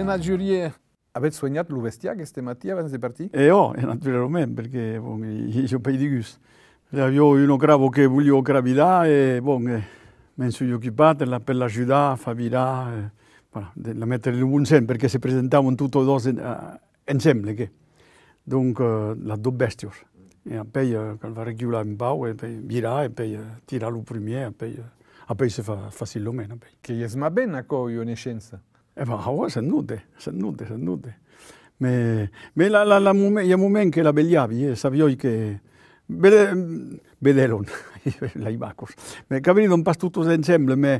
majoria avete sognato l'Uvestia questa mattina quando siete partiti? Naturalmente, perché io per di gusto. Io uno cravo che voglio gravidare e mi sono occupato per l'aiutare a fare la mettere in buon senso, perché si presentavano tutti e due insieme. Dunque, la due bestie. E poi va a regolare un po' e poi virare e poi tirare il primo e poi si fa facilmente. Che è bene con la scienza? Se nude. Ma il momento che la begliavi, sapevi che vederono i bacos. Ma capito un po' tutti insieme, ma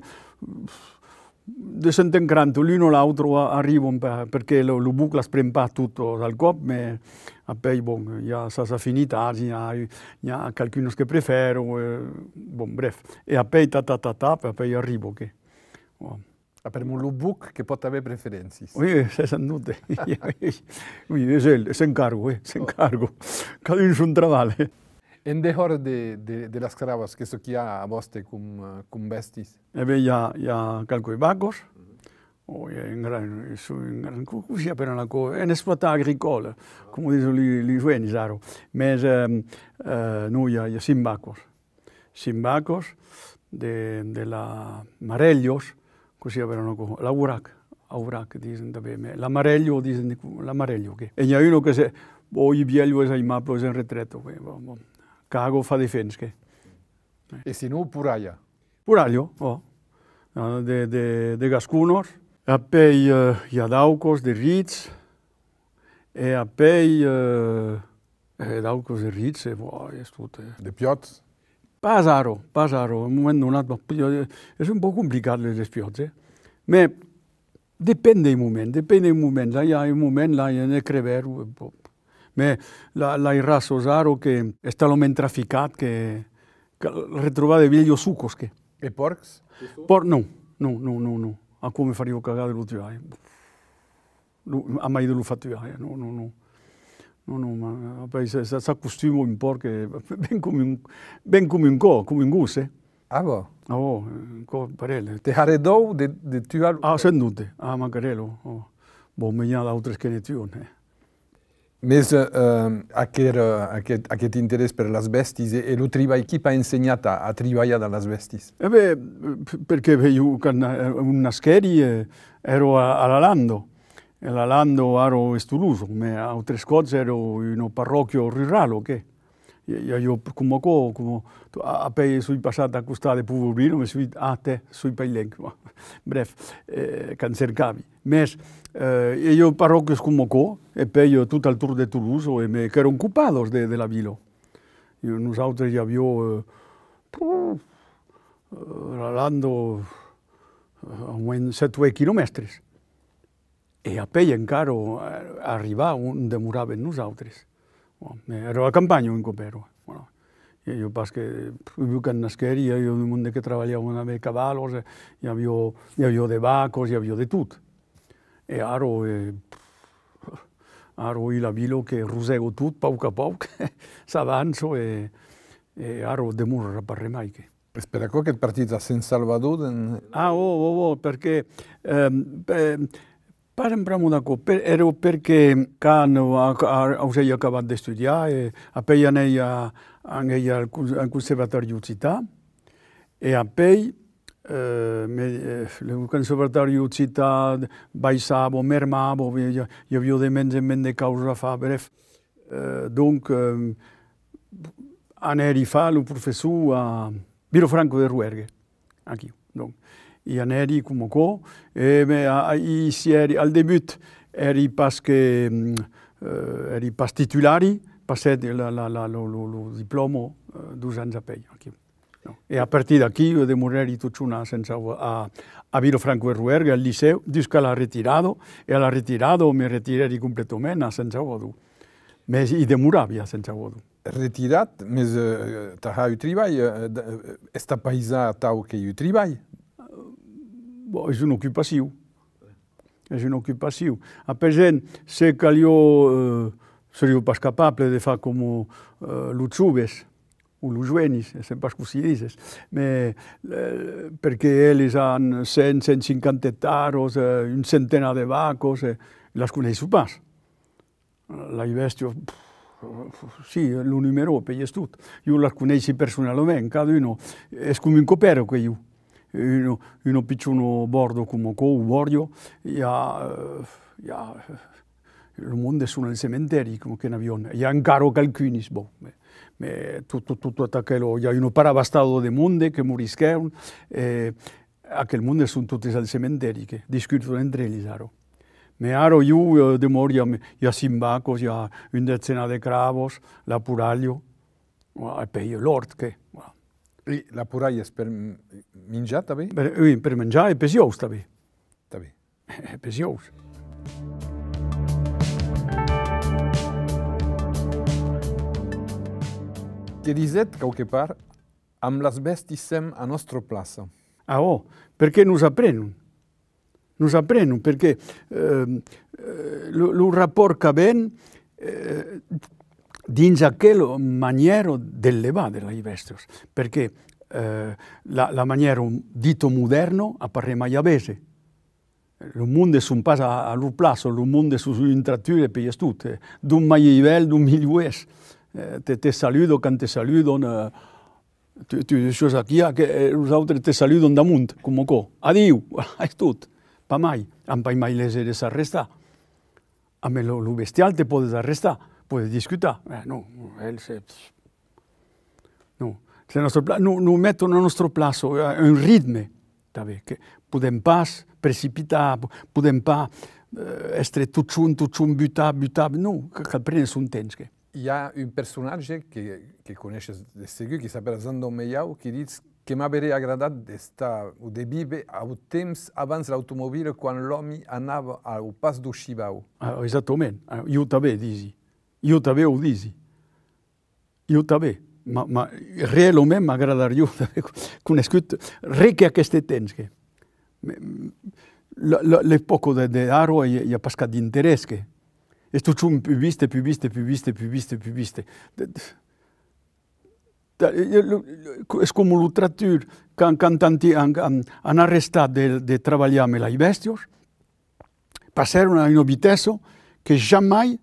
di sento in cranto, l'uno l'altro arriva un po', perché il buco sprempa tutto dal corpo, ma poi ya sa finita, ya qualcuno che prefero, bref. E poi poi arrivo che. Abbiamo un book che può avere preferenze. Oui, c'est nude. Oui, se encargo. Cada uno un trabalho. En dehors de las caravas, que eso que ha a vostè con bestis? Ya calco vacos, o in gran cusia per una cosa, è un'esploità agricola, come dicono gli uomini, saro. Ma noi ya sin vacos, della Marellios, così avevano l'Aurac, dicono da me. L'Amarello, dicono l'Amarello. E c'è uno che se, i biello è in mappa, è in retretto. Cago fa difensa. E se no, Puraia? Puraio, de Gascunos. E poi hi ha d'Aucos, de Ritz. E poi d'Aucos, de Ritz, è tutto. De Piots? Pasaro, un momento donato, è un po' complicato le spiagge, ma dipende dai momenti, Hai un momento, là è crevero, ma l'hai raso saro che è stato men trafficato, che ritrovate meglio succos che. E porcs? No, a come fare io cagare l'ultimo anno. A mai dello fatto io, no. No, ma poi si accostuma un po' che ben come un guse. Ah, boh? Un po' parele. Te haredou de tu al... Ah, sendute. Ah, macarello. Meglio altre schienizioni. Mas a che ti interessa per le besties e lo tribai, chi ha insegnato a tribaia dalle besties? Perché io con una serie ero all'Alando. E l'Alando ero estuluso, ma altre cose ero in un parrocchio rurale, che io come sui passati a costare poverino, ma sui pailenchi, bref, che cercavi. Ma io parrocchio come e poi tutto il tour di Toulouse, che erano occupati della villa. Noi abbiamo l'Alando a 7 chilometri. E poi ancora arrivava un demorava in nosaltres. Ero a campagna in Copero. Io penso che più che una scheria, io nel mondo che lavoravo con cavalli, avevo dei vacos, avevo di tutto. E ero la villa che rusego tutto, poco a poco, s'avanzo e ero demorava per remai. Spera che è partito a San Salvador? Perché... ero perché quando ho acabato di studiare, poi andai al Conservatorio di Città e poi il Conservatorio di Città baissavo, mermavo, io avevo delle cose da fare, bref. Dunque, andai a fare il professore a Vilo Franco del Ruergue, anch'io. E andai come co, e al debut eri pas titolari, passai il diploma 2 anni a poi. E a partire da qui io demorai tutto un anno a Vilo Franco del Ruergue, al liceo, disco l'ha ritirato, e alla ritirato mi ritirai completamente a San Salvador. Ma demorava a San Salvador. Retirat, ma tu tribai, sta paisa tau che io tribai? È un'occupazione. A pesar se che io sono pas capabile di fare come Luciubes, o los juenis, sempre così dices, perché ells han 100, 150 hectares, un centenar de vacos, les coneixo pas. La bestia, sì, il numero per tutto. Io la conosco personalmente, cada uno è come un copero che io. Uno piccolo bordo come un bordo, il mondo è nel cimitero come che un avione. Hi ha encara qualcuno, tutto quello, hi ha uno parabastato di mondo che moriscono, aquel mondo sono tutti al cimitero che discutono entre ells. Ma ora io demoro, hi ha 5 vacos, hi ha una decina de cravos, la puraglio, e poi l'ort che... E la puraglia è per mangiare també? Oui, per menjar e pesiós també. També. Pesiós. Che diset, qualche part, amb les besties sem a nostra plaça. Ah, oh, perché nos apprenono. Nos apprenono, perché lo rapport che abbiamo dins aquella maniera di levare le bestie, perché la maniera dito moderno appare mai a vese. Il mondo è un passo allo plazo, il mondo è un tratture per tutto. D'un mai livello, d'un miliues. Te saludo, quan te saludon, tu dius aquí, que nosaltres te saludon damunt, com co. Adiu, és tot. Pa mai. Amb pa mai les eres arrestar. Amb lo bestial te podes arrestar. Puedes discutir. No, no mettono nel nostro plazo un ritmo, che podem pas precipitar, podem pas essere tutxun, butar, no, que prenes un temps. Hi ha un personatge que coneixes de segur, que s'appella Zando Meiau, que diu que m'hauria agradat d'estar o de viure al temps abans l'automòbil quan l'home anava al pas do Xibau. Esattamente, io també disi. Io també ho disi. Io també. Ma realment m'agradaria haver conegut res que aquest temps. L'epoca d'ara hi ha pescat d'interès. És tot un più viste. És com lo trattur quan han arrestat de treballar amb les bèsties, passaron a una vitessa que jamais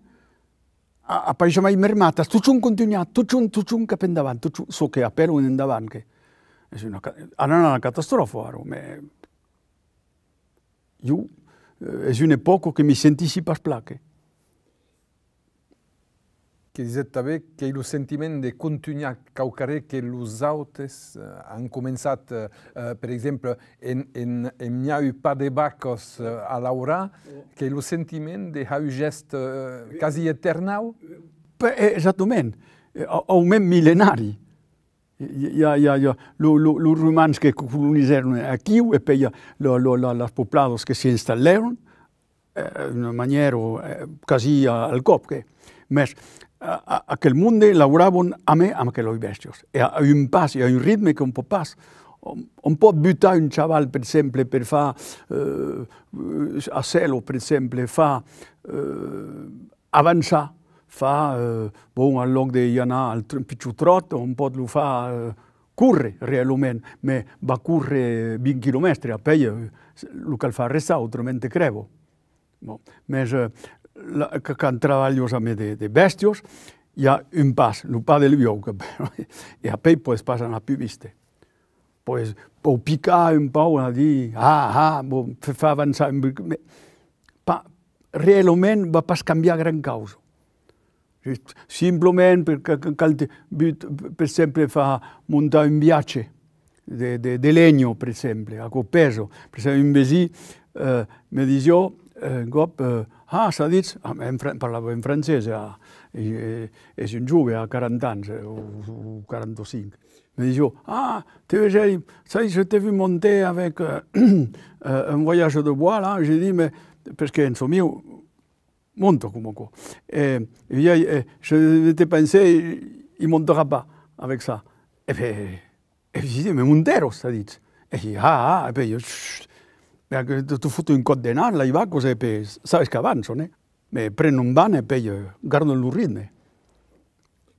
mai mermata, tot un continuat, tot un cap endavant, so che appello in endavant, che è una catastrofe ara. Io, è un'epoca che mi sentissi pas plache. Que diset també que el sentiment de continuar caucaré que els altres han començat, per exemple, en hi ha eu pas de vacos a laurar, que el sentiment de ha un gest quasi eternal? Esattament, augment mil·lenari. Hi ha els romans que colonizzarono aquí e poi les poblades que s'hi instal·larono d'una maniera quasi al cop. Més, aquel món lavoraven amb aquelles bèsties. Hi ha un pas, hi ha un ritme que un pot pas. On pot butar un xaval, per exemple, per fer a celo, per exemple, fa avançar, fa, al lloc d'anar al pitjor trot, on pot fer córrer realment, ma va córrer 20 quilòmetres, a pell, el que el fa restar, altrament crevo. Més, quan treballes amb de bèsties, hi ha un pas, el pas del viu, i a pell pots passar a più viste. Può picar un po' a dir, fa avançar, realment va pas canviar gran causa. Simplement perquè cal, per exemple, fa muntar un viatge de legno, per exemple, a col peso. Per exemple, un vesí mi dice, un cop, s'ha dit, parlava in francese, és un jove a 40 anys o 45. Mi dice, je t'ai vu monter avec un voyage de bois, là. J'ai dit, mais, parce que, insomma, io monto comunque. Et je t'ai pensé, il montera pas avec ça. Et puis, j'ai dit, mais Montero, ça dit. Et j'ai dit, et puis, tu fotto un code d'anar, là, il va, così, puis, sai che avanzano, mais prendo un ban e poi guardo il ritmo.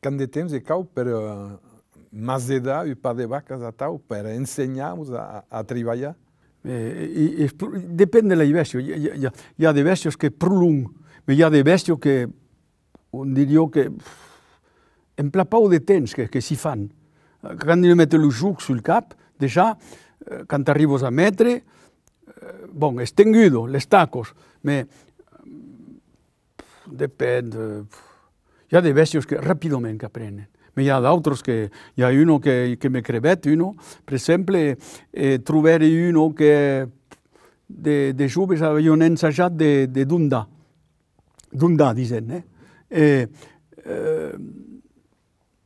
Quant de temps cau per Mazeda e pas de vacas a tau per ensenyar-vos a treballar? Depèn de la bèstia. Hi ha de bèsties que prolong, però hi ha de bèsties que, diria que, en pla pau de temps que s'hi fan. Quan li mette el juc sul cap, déjà, quan arribes a metre, bon, és tengudo, les tacos, però depèn. Hi ha de bèsties que ràpidament que aprenen. Però hi ha d'altres que... Hi ha uno que me crevet, per exemple, trobaré uno que de joves havien ensajat de Dundà. Dundà, diuen,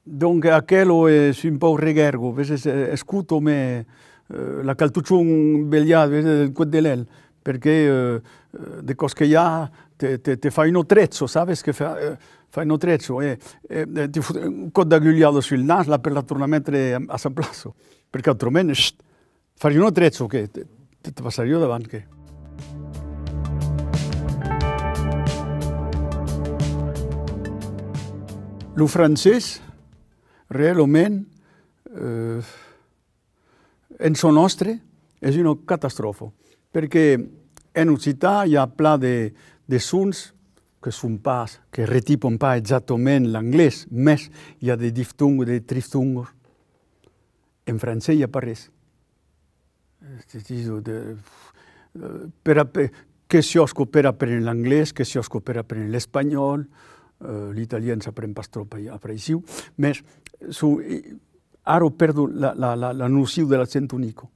donc aquello és un po' regergo, escuto la caltuccion vegliata del quaddelel, perché de cos che hi ha te fai un trezzo, sabes che fai un trezzo ti un cod d'agugliato sul naso là per la tornare a mettere a San Plasso, perché altrimenti fai un trezzo che ti passaria davanti che. Lo francès realment en so nostre és una catastrofa, perquè en occità hi ha pla de sons que són pas, que retipen pas exactament l'anglès, més hi ha de diftongos, de triftongos. En francès hi ha pas res. Que si osco per aprendre l'anglès, que si osco per aprendre l'espanyol, l'italià s'aprèn pas trop apreciu, més ara perdo la noció de l'accent único.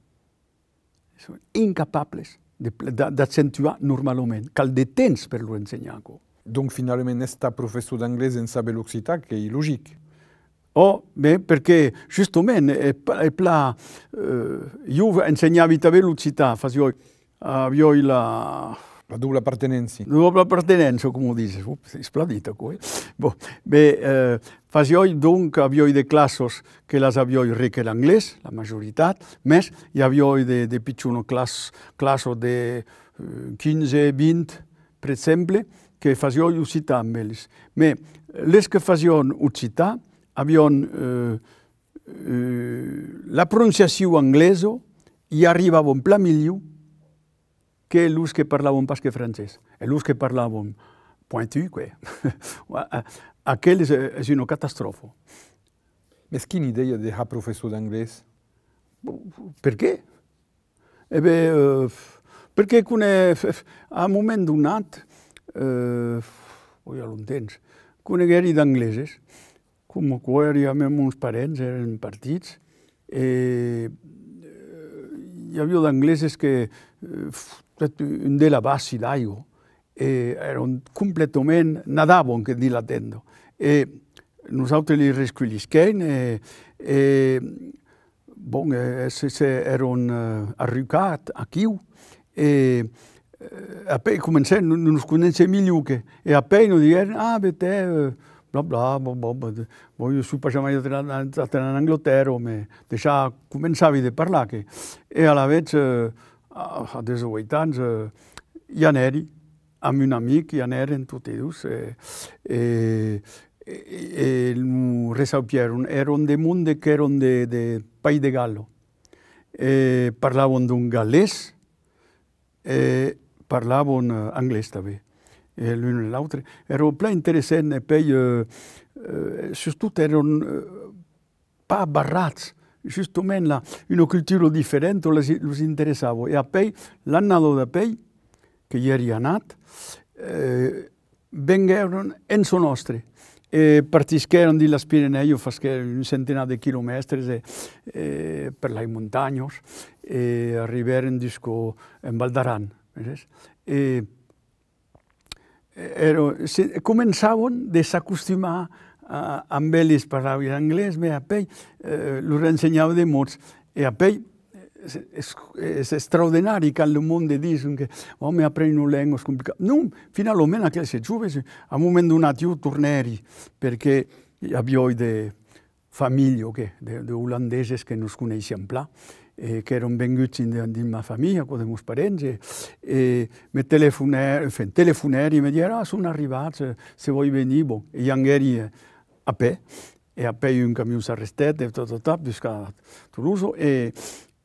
Són incapables d'accentuar normalment. Cal de temps per lo ensenyar. Donc finalment esta professor d'anglès en saber l'occità que è logic. Bé, perquè justament jo ensenyava també l'occità, havia la doble appartenenza. Doble appartenenza, come dices. Splendida, Bé, facioi donc, havia de classes que les havia ric l'anglès, la majoritat, més hi havia de pitjor classes de 15-20, per exemple, que facioi occità amb ells. Bé, les que facien occità havien la pronunciació anglesa i arribaven pla millor que els que parlaven pas que francès. Els que parlaven pointu, aquells és una catàstrofe. Mas quina idea de professor d'anglès? Per què? Perquè a un moment donat, ja l'entens, conegueri d'angleses, com que érem uns parents, eren partits, hi havia d'angleses que un de la base d'aigua, eren completament, nadaven, que dir l'atendo. Nosaltres li rescollisquem, eren arrucats aquí, appena comencem, nos coneixem millor, e appena diguem, vete, bla bla, io sono mai andato in Inghilterra, deixava, començava a parlar, e alla vez, a 18 anys, hi aneri, amb un amic, hi aneren tots dos, e eren de monde que eren de País de Gallo. Parlaven d'un galès, parlaven anglès també, l'un i l'altre. Era pla interessant, e poi, sobretot eren pas barrats, justament una cultura diferent els interessava. E poi, l'annada de poi, que hi havia anat, vengueren en so nostre. Partisqueren di les Pireneus, un centenar de quilòmetres per les muntanyes, arribaren en Val d'Aran. Començaven a s'acostumar amb ells parlaven anglès, però poi els ensenyava de mots. E poi és extraordinari que el món diuen que aprendre una llengua és complicat. No, finalment aquells joves, a un moment donat jo tornari, perquè hi havia de família, d'holandeses que no es coneixien pla, que eren venguts dins la meva família, com els meus parents, me telefonari i me diuen, són arribats, se vull venir, i angueri a peu, e poi un camion s'arrestet e tot, busca Toulouse, e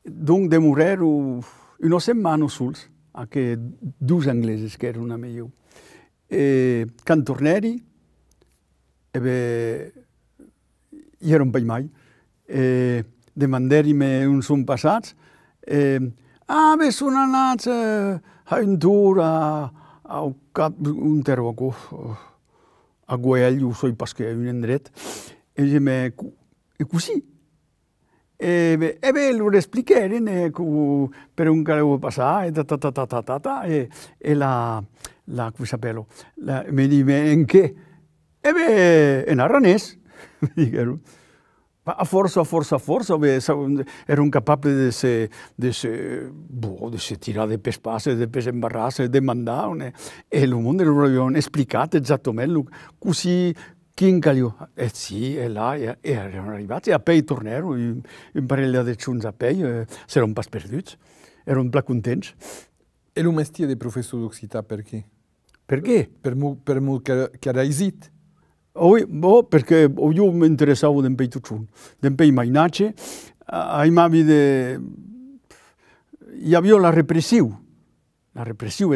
donc demorero una setmana sols, anche due inglesi che erano a io. E quando torneri, io ero un po' mai, e demanderimi un son passats, sono andato a un tour a un terroco, a Guagliù, so perché è un indretto, e dice, e così? E lo spiegare per un che avevo passato, e la come sapelo, mi dice, in che? In aranès, mi dicono. Ma a forza, ero incapabile di se tirare per spasso, di se imbarrarsi, di mandare, e il mondo lo avevano spiegato esattamente così. Kinkalio, sì, e là, e erano arrivati, e poi tornarono, un paio di giorni a poi, si erano pas perduti, erano un po' contenti. E il mestiere di professore d'Occità perché? Perché? Per molto che era esito? Perché io mi interessavo di un po' tutto, di un po' mainacce, io avevo la repressione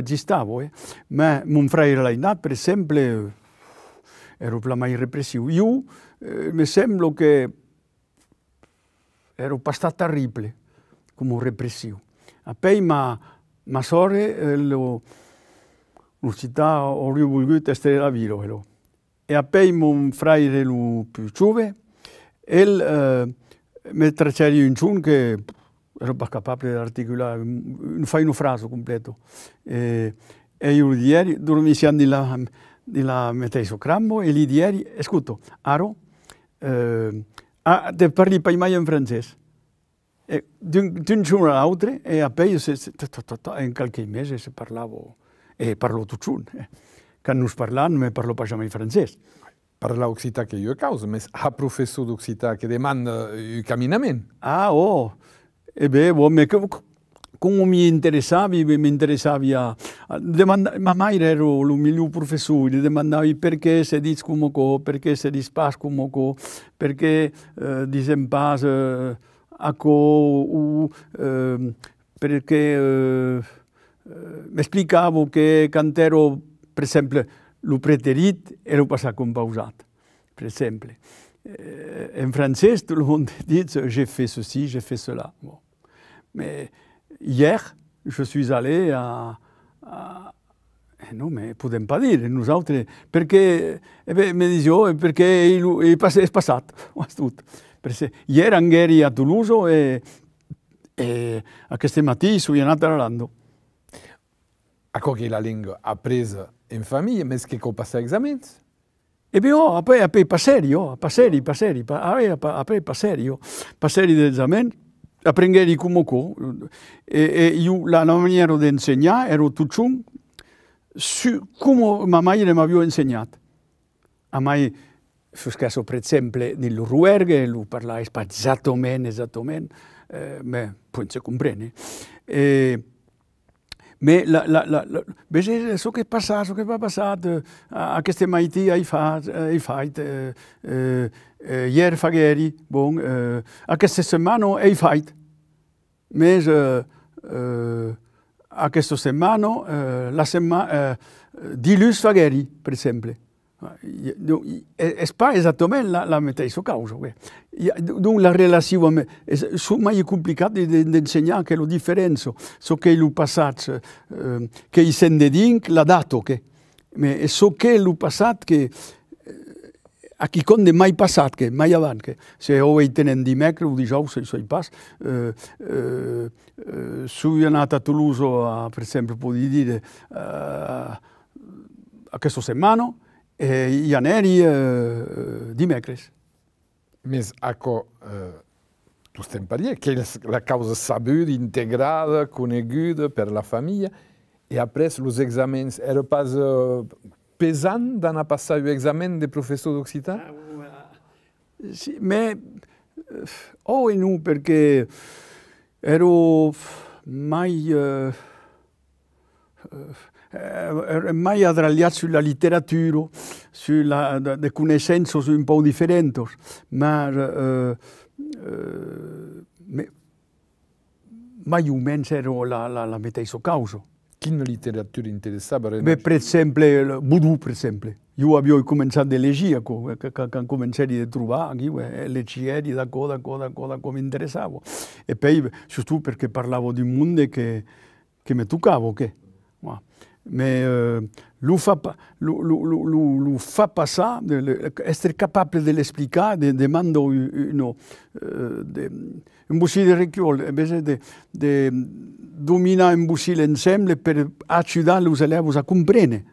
esisteva, ma mio fratello l'ha nato, per esempio, ero mai repressivo. Io mi sembra che ero abbastanza terribile come repressivo. E poi ma sorella l'università ho voluto essere la vita. E poi mio fratello più giovane, mi tracciava un giorno che ero capabile di articolare una frase completa. E io ieri dormivo di la mettevo crammo e gli diedi, ascolta, Aro, te parli per mai in francese. E d'un giorno all'altro, e poi in qualche mese si parlava, e parlo tutto. Quando non parlano, non parlo pas mai francese. Parla Occità che io causa, ma a professore d'Occità che demanda il camminamento. Come mi interessavi ma mai ero il miglior professore, domandavi perché si dice come co, perché si dice pas come co, perché dice pas a co, perché mi spiegavo che quando ero, per esempio, lo preterit ero passato con pausato, per esempio. In francese, tout le monde dit j'ai fait ceci, j'ai fait cela. Bon. Mais hier, je suis allé non, mais potem pas dire, nous autres, perché, mi dicevo, perché è passato, tutto. Ieri ero a Toulouse e a questa mattina sono andato lavorando. Ecco che la lingua appresa in famiglia, ma che con passare esami? Poi passeri d'esame, apprendere come co, e io la maniera di insegnare era tutto come mia madre mi aveva insegnato. A me, per esempio, nel ruergue, lo parlava esattamente, ma poi si comprende. Ma so che è passato, a queste maitì hai fatto, ieri fageri, a questa settimana hai fatto, ma a questa settimana, di lus fageri, per esempio. È pas esattamente la stessa causa. Dunque la relazione è mai complicato di insegnare che la differenza, so che il passato che i sende la dato che, ma so che il passato che a chi conde mai passato che mai avanti, se oi tenen dimecres o dijous se pas, sono andato a Toulouse, per esempio, può dire a questa settimana. Ieri dimecres. Mas ecco, tu stai imparando che la causa saputa, integrata, conosciuta per la famiglia, e après gli esami erano pas pesanti da passare l'esame di professore d'Occità? Sì, ma no, perché ero mai mai adragliat sulla letteratura, sulla de conoscenze un po' differenti, ma mai o meno era la stessa causa. Quina letteratura interessava? Per esempio, Boudou, per esempio. Io avevo cominciato a leggere, quando cominciai a trovare, leggevo da cosa mi interessava. E poi, soprattutto perché parlavo di un mondo che mi toccava. Ma lo fa passare, essere capace di spiegare, demanda un buscino di ricchiolo, invece di dominare un buscino insieme per aiutare gli allievi a comprendere.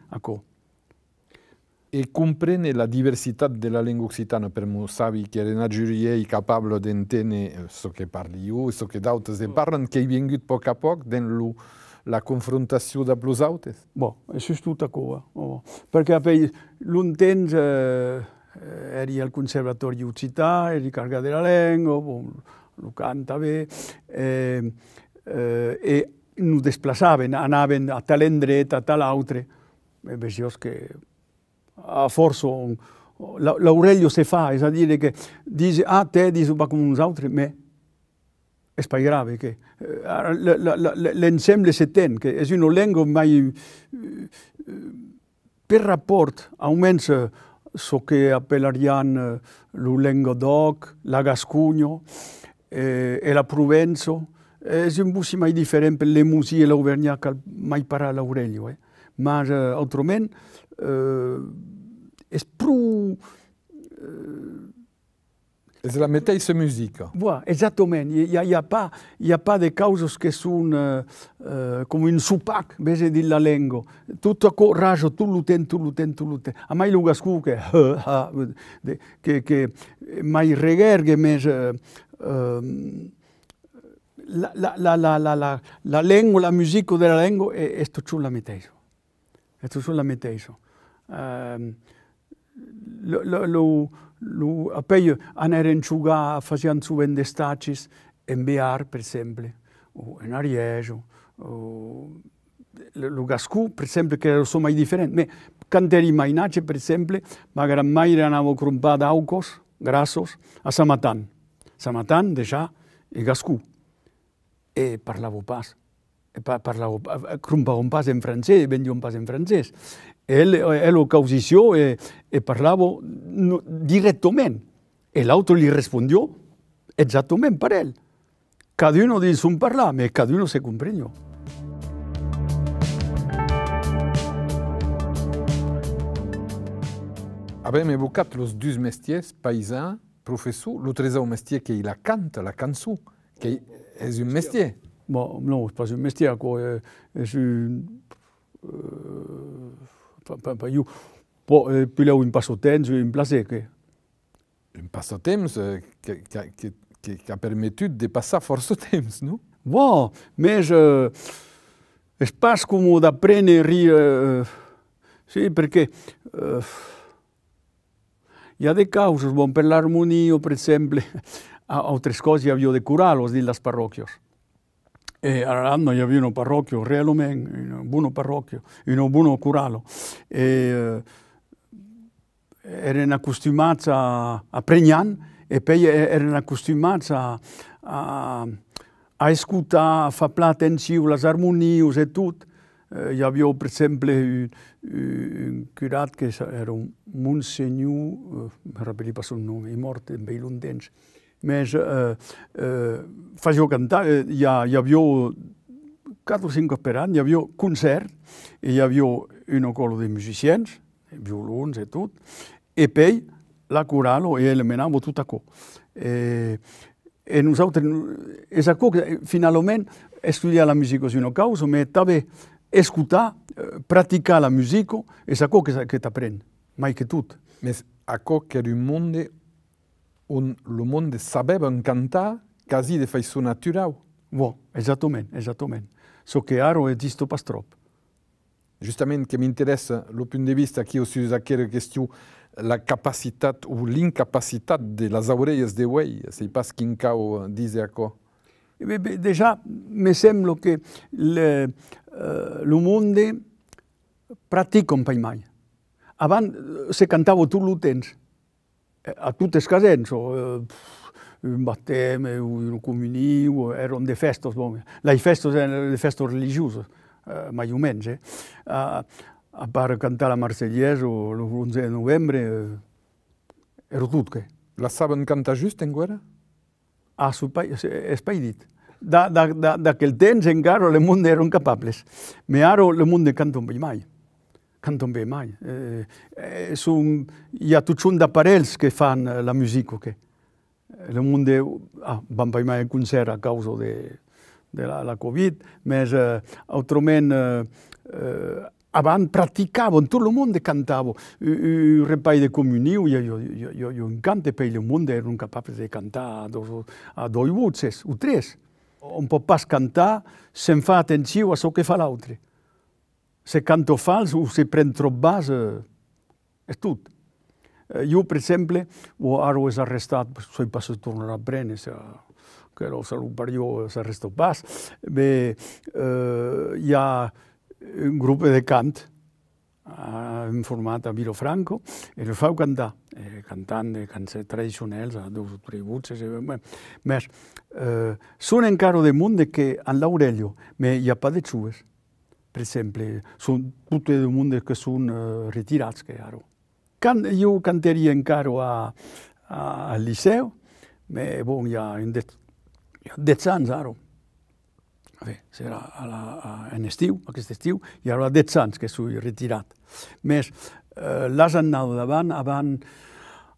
E comprende la diversità della lingua occitana, per savi che una giuria è capabile di intendere so che parli io, so che altri parlano, che è venuto poco a poco nella la confrontazione da plus altri? Boh, è tutta cosa. Perché poi l'intento eri al conservatorio di città, eri caricato della lingua, lo cantava e non desplaçavano, andavano a tal indretto, a tal e vedevo che forse l'Aurelio si fa, è a dire che dice, te dici come uns altri, ma è poi grave che l'insieme si tiene, che è una lingua mai per rapporto aumenta so che appellariano la lingua d'oc, la Gascugno e la Provenza, è un po' mai differente per le musiche e l'Auvergnat che mai parla l'Aurelio, ma autrement è più è la stessa musica. Voilà, esattamente. Il n'y a pas de causes che sono come un supac invece della lingua. Tutto a raggio, tu lo tempo. A mai lo gascu che mai regherghe, ma la lingua, la musica della lingua è tutto la metà. È tutto la metà. Poi andare a giocare facendo subito d'estate in Bear, per esempio, o in Ariège, lo Gascù, per esempio, che sono mai differenti. Ma quando ero in Mainacce, per esempio, magari mai andavo crumpato aucos, grassos, a Samatan. Samatan, già, il Gascù. E parlavo pas. Crumpavo un pas in francese, vendivo un pas in francese. E lo causisio e parlavo direttamente. E l'altro gli rispondiò esattamente per él. Cada uno dice un parlare, ma cada uno si comprende. Abbiamo evocato i due mestieri, paesano, professore, lo terzo mestiere che è la canta, la canzone, che è un mestiere. No, non è un mestiere, è un... Io più un passatempo, un piacere. Un passatempo che ha permesso di passare forse tempo, no? Wow, ma è pas come da prendere, sì, perché hi ha delle cause, per l'armonia, per esempio, altre cose avevo di curarlos nelle parrocchie. E all'anno io avevo una parrocchia realmente, una buona parrocchia, un buon curalo. E erano accostumati a pregnare e poi erano accostumati a ascoltare, a fare attenzione alle armonie e tutto. Io avevo per esempio un curato che era un Monsignor, mi rappello il nome, è morto in Beilundense. Ma facevo cantare, avevo 4 o 5 per anno, avevo concerti, e avevo un coro di musicieni, violoni e tutto, e poi la corale e eliminavo tutto a co. E noi, finalmente, studiare la musica su una causa, ma també ascoltare, praticare la musica, è ciò che ti apprendi, mai che tutto. Ma a che era un mondo il mondo sapeva cantare quasi di fare naturale. Wow, esattamente. So che aro esiste pas troppo. Giustamente che mi interessa dal punto di vista che io si usa questa questione, la capacità o l'incapacità delle orecchie dei uomini, se pas chi cao dice a co. Già mi sembra che il mondo pratico un pai mai. Abans se cantava tot el temps, a totes casens, un batteme, una comunió, eren de festes, les festes eren de festes religioses, mai o menys. A part cantar la Marsellesa o l'11 de novembre, era tot. La saben cantar just en guerra? Ah, és pai dit. D'aquell temps encara el món eren capables. Ma ara el món canta bé mai. Canten bé mai. Hi ha tots un d'aparells que fan la música. El món van bé mai en concert a causa de la Covid, però altrament abans praticaven, tot el món cantava. Un repai de comunió, jo encanta, per el món eren capables de cantar a dos voces o tres. On pot pas cantar sense fer atenció a això que fa l'altre. Se canto fals o se pren trop bas, és tot. Jo, per exemple, ara és arrestat, soy pas a tornar a prendre, que el salut per jo s'arresta pas, hi ha un grup de cant format a Vilafranca i els feu cantar, cantant de cançons tradicionals a dos o tres voces. Més, són encara de món que en l'Aurelio, però hi ha pas de xues. Per exemple, són tots de món que són retirats que ara. Jo cantaria encara al Liceu, però hi ha 10 anys ara. Serà en estiu, aquest estiu, i ara 10 anys que soy retirat. Més, les anades abans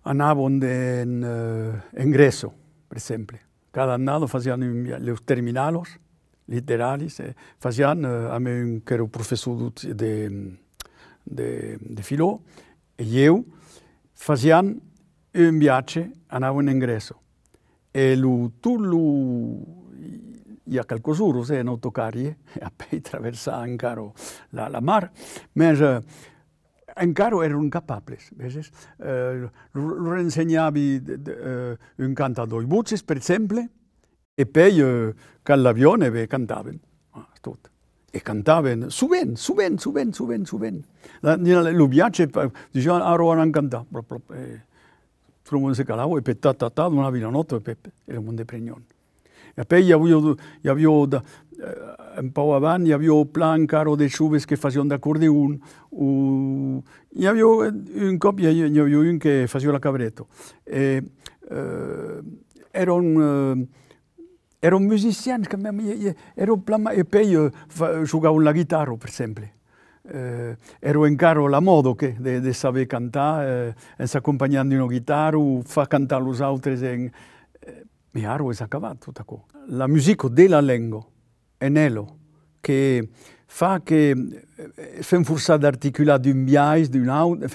anaven en Gresso, per exemple. Cada annada feien els terminalos literaris, feien amb un que era professor de filó, i jo feien un viatge, anaven en Gresso. E hi ha qualcosa en autocarie, a poi attraversare encara la mar, però encara eren capables. Loro insegnavi un canto a due voci, per esempio, e poi con l'avione cantavano. E cantavano sovint. Il viaggio, dicevano, ora vanno a cantare. Tutto il mondo si calava e per donavi la notte e era un mondo di pregnone. E poi hi havia un po' avanti, hi havia un plan caro de xuves que facien d'acordeon, hi havia un cop, hi havia un que faceva la cabretto. Eren musicians, e poi giocavano la chitarra, per esempio. Era encara la moda de saber cantar, s'acompagnant d'una chitarra, o fa cantar els altres en... E ara è acabato tutto qua. La musica della lingua è nello che fa che fa forzare articolare d'un biais, d'un altro.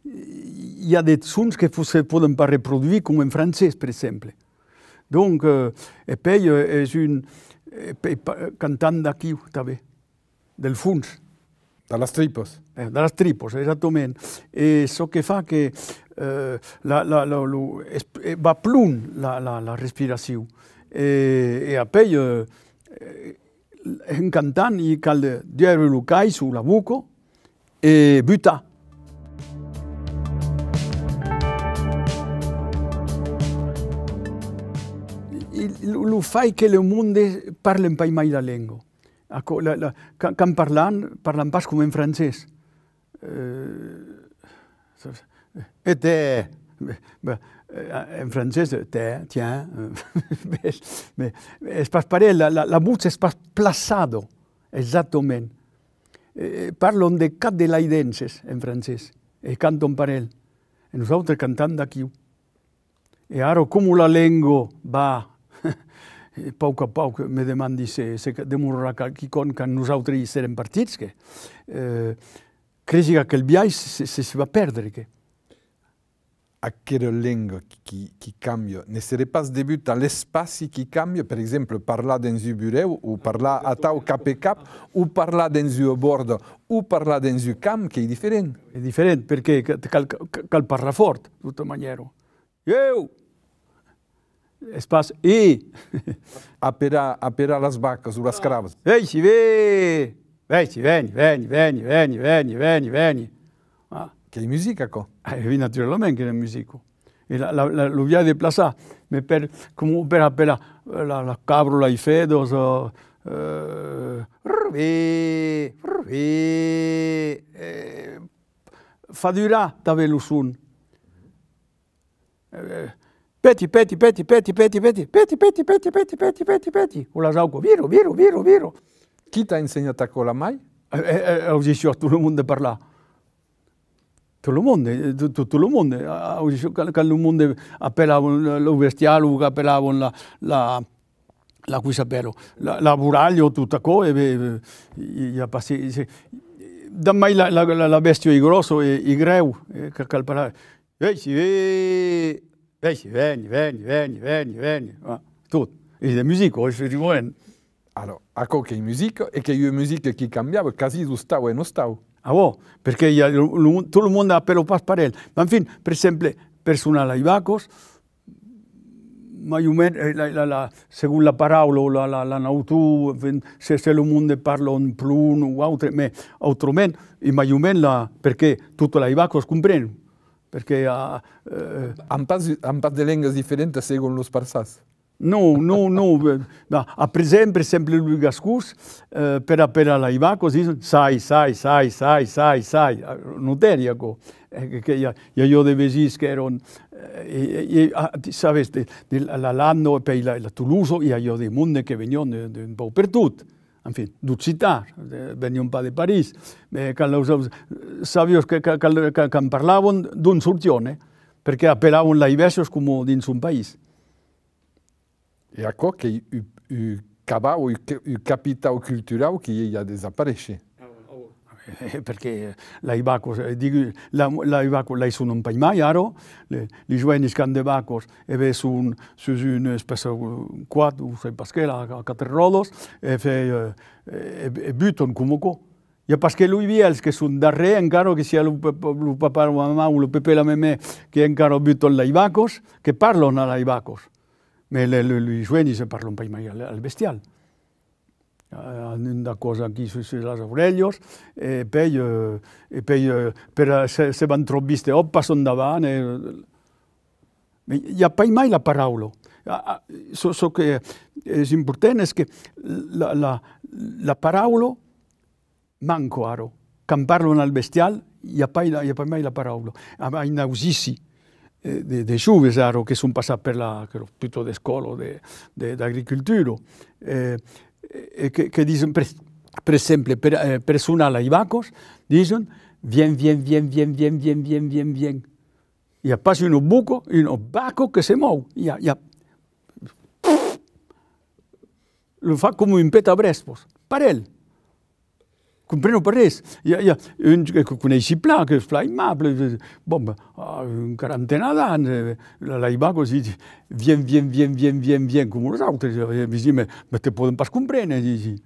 Hi ha dei sons che si possono pas riprodurre come in francese, per esempio. Donc, e poi è un cantante da qui, del fons. Dalla tripos. Dalla tripos, esattamente. E so che fa che va plun la respirazione. E poi un cantante che deve lucare sulla buca e butta. Lo fai che il mondo parla un po' mai la lingua. Quand parlant pas com en francès. En francès, tiens, és pas parell, la voce és pas plaçada, exactament. Parlen de cap de laidenses en francès, e canten parell. E nosaltres cantam d'aquí. E ara, com la llengua va... Poc a poc me demandi se demorarà quelcom que nosaltres serem partits, que credi que el viatge si va perdre. A quelle lingue qui cambia? Ne serait pas début à l'espace qui cambia? Per esempio, parlar dans un bureau, ou parlar a tau cap e cap, ou parlar dans un bord, ou parlar dans un camp, che è differente. È differente perché cal parla fort, di tutta maniera. Io! Espaço e a perar las vacas ou las cravas. Ei, si vê! veni. Che è musica, co? Naturalmente che è musica. E lo via di plaza, come per la cabro, la ifedos, fa dura davvero sun. Peti. O la sauco, viro. Chi ti ha insegnato a cola mai? Ho detto a tutto il mondo parlare. Tutto il mondo. Quando il mondo appellavano lo vestiario, appellavano la cui sapero, la buraglio, tutta cosa, da mai la bestia è grosso e greu, che calpara, veni, tutto, e la musica, è rivolendo. Allora, ecco che è musica, e che io musica che cambiava, quasi tu stavo e non stavo. Ah, oh, perché tutto il mondo ha appello pas parel. Ma infine, per esempio, personale ai vacos, ma secondo la parola, la nautu, se il mondo parla un plun o altro, ma autramente, perché tutto i vacos comprendono. Perché un po' di lingue differenti secondo lo sparsas. No. Per esempio, lui Gascus, per i vacos, dicono, sai. Noteriaco. Che io devo che erano, sapete, l'anno per la Toulouse, io dei mondi che venivano un po' per tutto. Infine, due città, venivano un po' di Parigi, sapevo che parlavano di una soluzione, perché appellavano i versi come in un paese. E ecco che il capitale culturale che ha desaparecido. Perché i vacos sono un po' mai chiaro, i giovani che hanno vacos sono su una specie di quattro, sei paschela, a quattro rodos, e buttano come co. E perché lui viels che sono darre, ancora che sia il papà, la mamma, il pepe, la meme, che ancora buttano i vacos, che parlano ai vacos. Ma i giovani si parlano un po' mai al bestiale. Una cosa anche sulle orecchie e poi se vanno troppo o passano davanti e poi mai la parola so che è importante è che la parola manco aro quando parlano al bestiale e poi mai la parola hai nausisi de giuve che sono passati per la piuttosto di scuola di agricoltura che dicono, per esempio, per suonare i vacos, dicono, vien. E passa un buco, un baco che si muove. Lo fa come un petabrespos. Parel. Comprendo per questo. Conosci Pla, che è immabile, in quarantena d'anni, i vacos dice, vien, come lo altri, ma te possono pas comprendere, dici.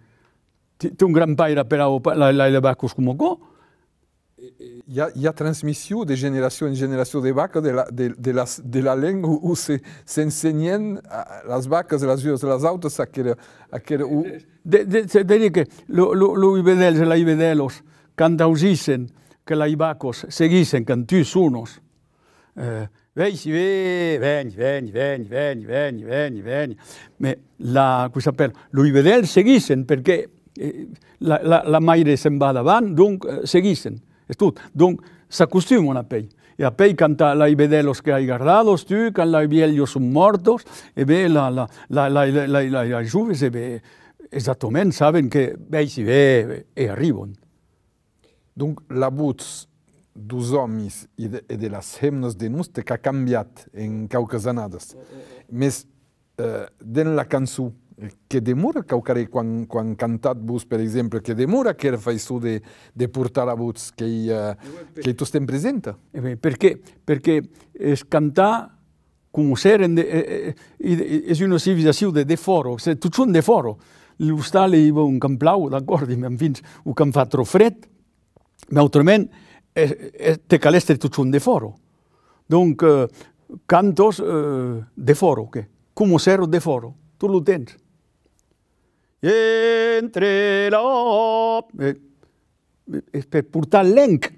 Tu un gran paio per i vacos come co? Il y a transmission de génération en génération des vacques de la langue où s'enseignent les vacques, les autres a que dire che i vedelos e i vedelos quando usissero che i vacos seguissero con tu suonos veni ma i vedelos seguissero perché la madre se'n va davant, dunque seguissero. Dunque, si accostumano a pei. E a pei, quando i vedelos che hai guardato, tu, quando i vieglios sono mortos, e beh, i giovani, esattamente, sanno che si vede e arrivano. Dunque, la voce dei uomini e delle himnes de nostre che ha cambiato in qualche ma nella canzone, che demora qualche quando cantate voi, per esempio, che demora che fai su di portare la voce che tu stai presente? Perché cantare come se è una civilizzazione di foro, tu c'è di foro. Lo stale è un camplau, d'accordo, ma fin un camp fa troppo freddo, ma altrimenti te calestre tu c'è di foro. Dunque, cantos di foro, come se di foro, tu lo tens. entrerò. E per portare l'enc.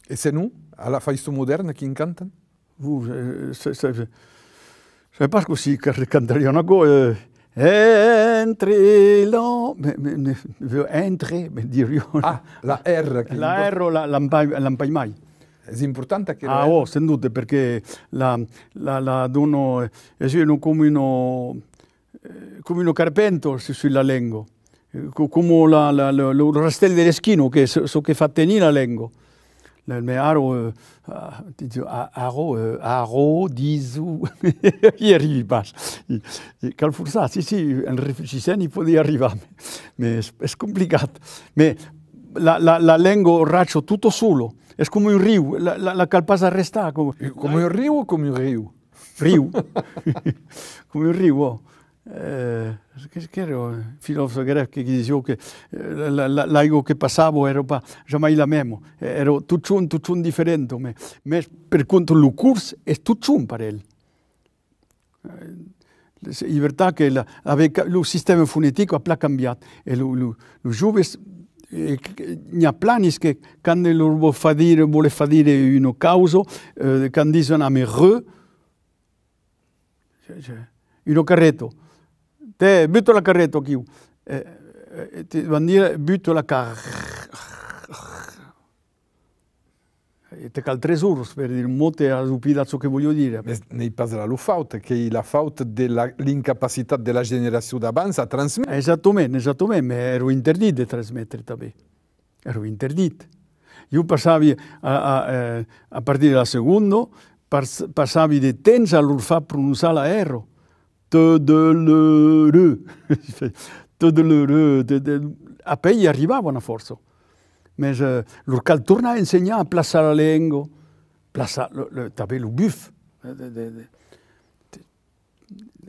E se no, alla festa moderna, chi cantano? Sai pas così che cantaria una cosa. Entrerò. Entre, dire io. Ah, la R. La R l'ampai mai. È importante che Ah, oh, sentite, perché la dono è come uno carpento sulla lingua, come lo rastello dell'eschino che so che fa tenere la lingua. Me aro disu, gli arrivi pas. Calforsa, sì, un rifugiati può arrivare, ma è complicato. Ma la lingua raccio tutto solo. È come un rio, la calpasa resta. Come un rio o come un rio? Rio. Come un rio, oh. Che era un filosofo greco che diceva che l'aigo che passavo era jamais la même, era tutto differente, ma per quanto il corso è tutto per lui. In verità che il sistema fonetico ha cambiato e lo giovane Gli planis che quando vuole fare una causa, quando dicono a me un carretto, te butto la carretto qui, ti vanno dire butto la te cal 3 ore per dire molte a stupida ciò che voglio dire. Nei parla la faute, che la faute dell'incapacità della generazione d'avanza a trasmettere. Esattamente, ma ero interdito di trasmettere també. Ero interdito. Io passavo a partire dalla seconda, passavo di tempo a far pronunciare la R. A poi arrivavano forse. Ma l'urcal torna a insegnare a plaçare la lingua, també il buff.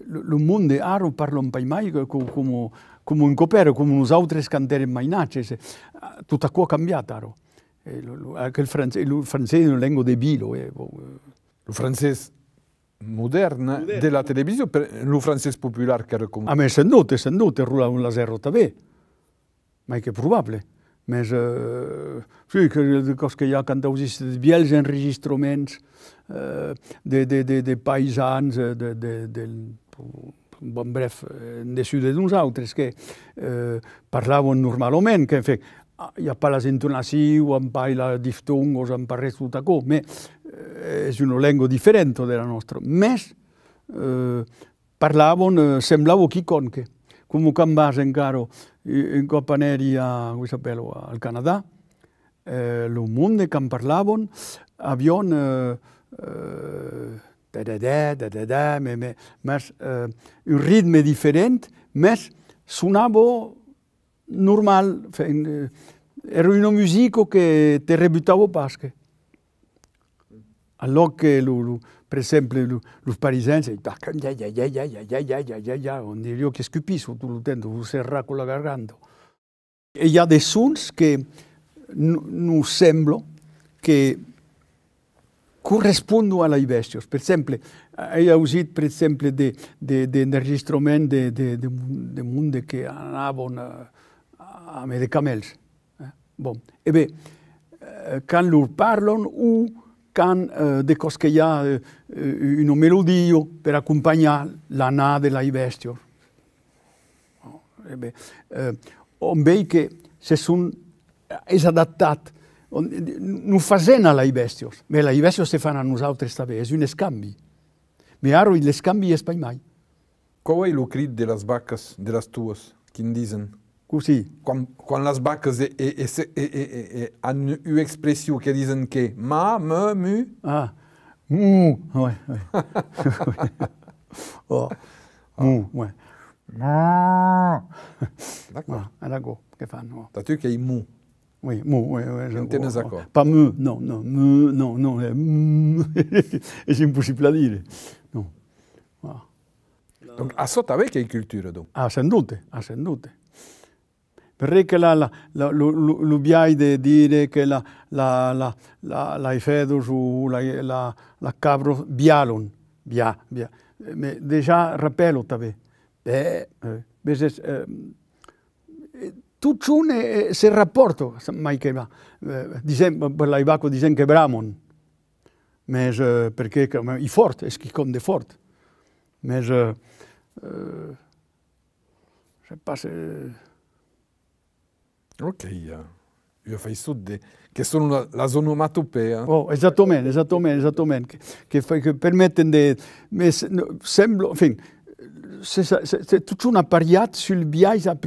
Il mondo aro parla un po' mai come un copero, come uns altres canterem mainatges. Tutto qua è cambiato aro. Anche il francese è una lingua di bilo. Il francese moderno della televisione, il francese popolare che era come... Ah, ma se note, rulla un laser també. Ma è che probabile. Ma sì, che hi ha cantausistes de biels enregistraments de paisans, en bref, de sud d'uns altres que parlaven normalment, que en fait, hi ha pas les entonacions, en pas les diftongos, en pas res tot això, ma és una llengua diferent de la nostra. Més parlaven, semblava quiconque. Come quan vas encara in Copaneri al Canadà, il mondo che parlavano avevano un ritmo differente, ma suonava normal. Era una musica che ti rebuttava pasche. Allora che, per esempio, i parisiens on dirait che scupiscono tutto il tempo, serra con la garganta. E hi ha dei sons che non sembra che corrispondono alle bestie. Per esempio, ho usato per esempio dei enregistramenti di mondo che andavano a me dei camels. Bon. E beh, quando loro parlano, quand de cose che hi ha una melodia per accompagnare l'anà della bestia. On vede che se sono adattati, non fanno alle bestie, ma le bestie si fanno a nosaltres també, è un scambi. Ma ara gli scambi è mai. Qual è il crit delle vacche, delle tue, che dicono? Così. Quando le vacche hanno un'espressione che dicono che ma, me, mu? Ah, mu, ouais. Oh, mu, ouais. D'accord. D'accord, che fanno? Da tu che è mu? Oui, mu, oui. Non te ne d'accordo? Pas mu, non, è impossibile a dire. No. Donc, a sotto avete che cultura? Ah, sentute. Perché l'ubiai di dire che la fedos o la cabro bialon, bia. Già rappello també. Tutto ciò se rapporto, mai che va, per l'Aibaco dicono che Bramon, perché i forti, è che conde forte, ma se passa... Ok, io fai sud che sono la onomatopea. Oh, esattamente, che permettono di... Sembra, se tu una pariat sul viaggio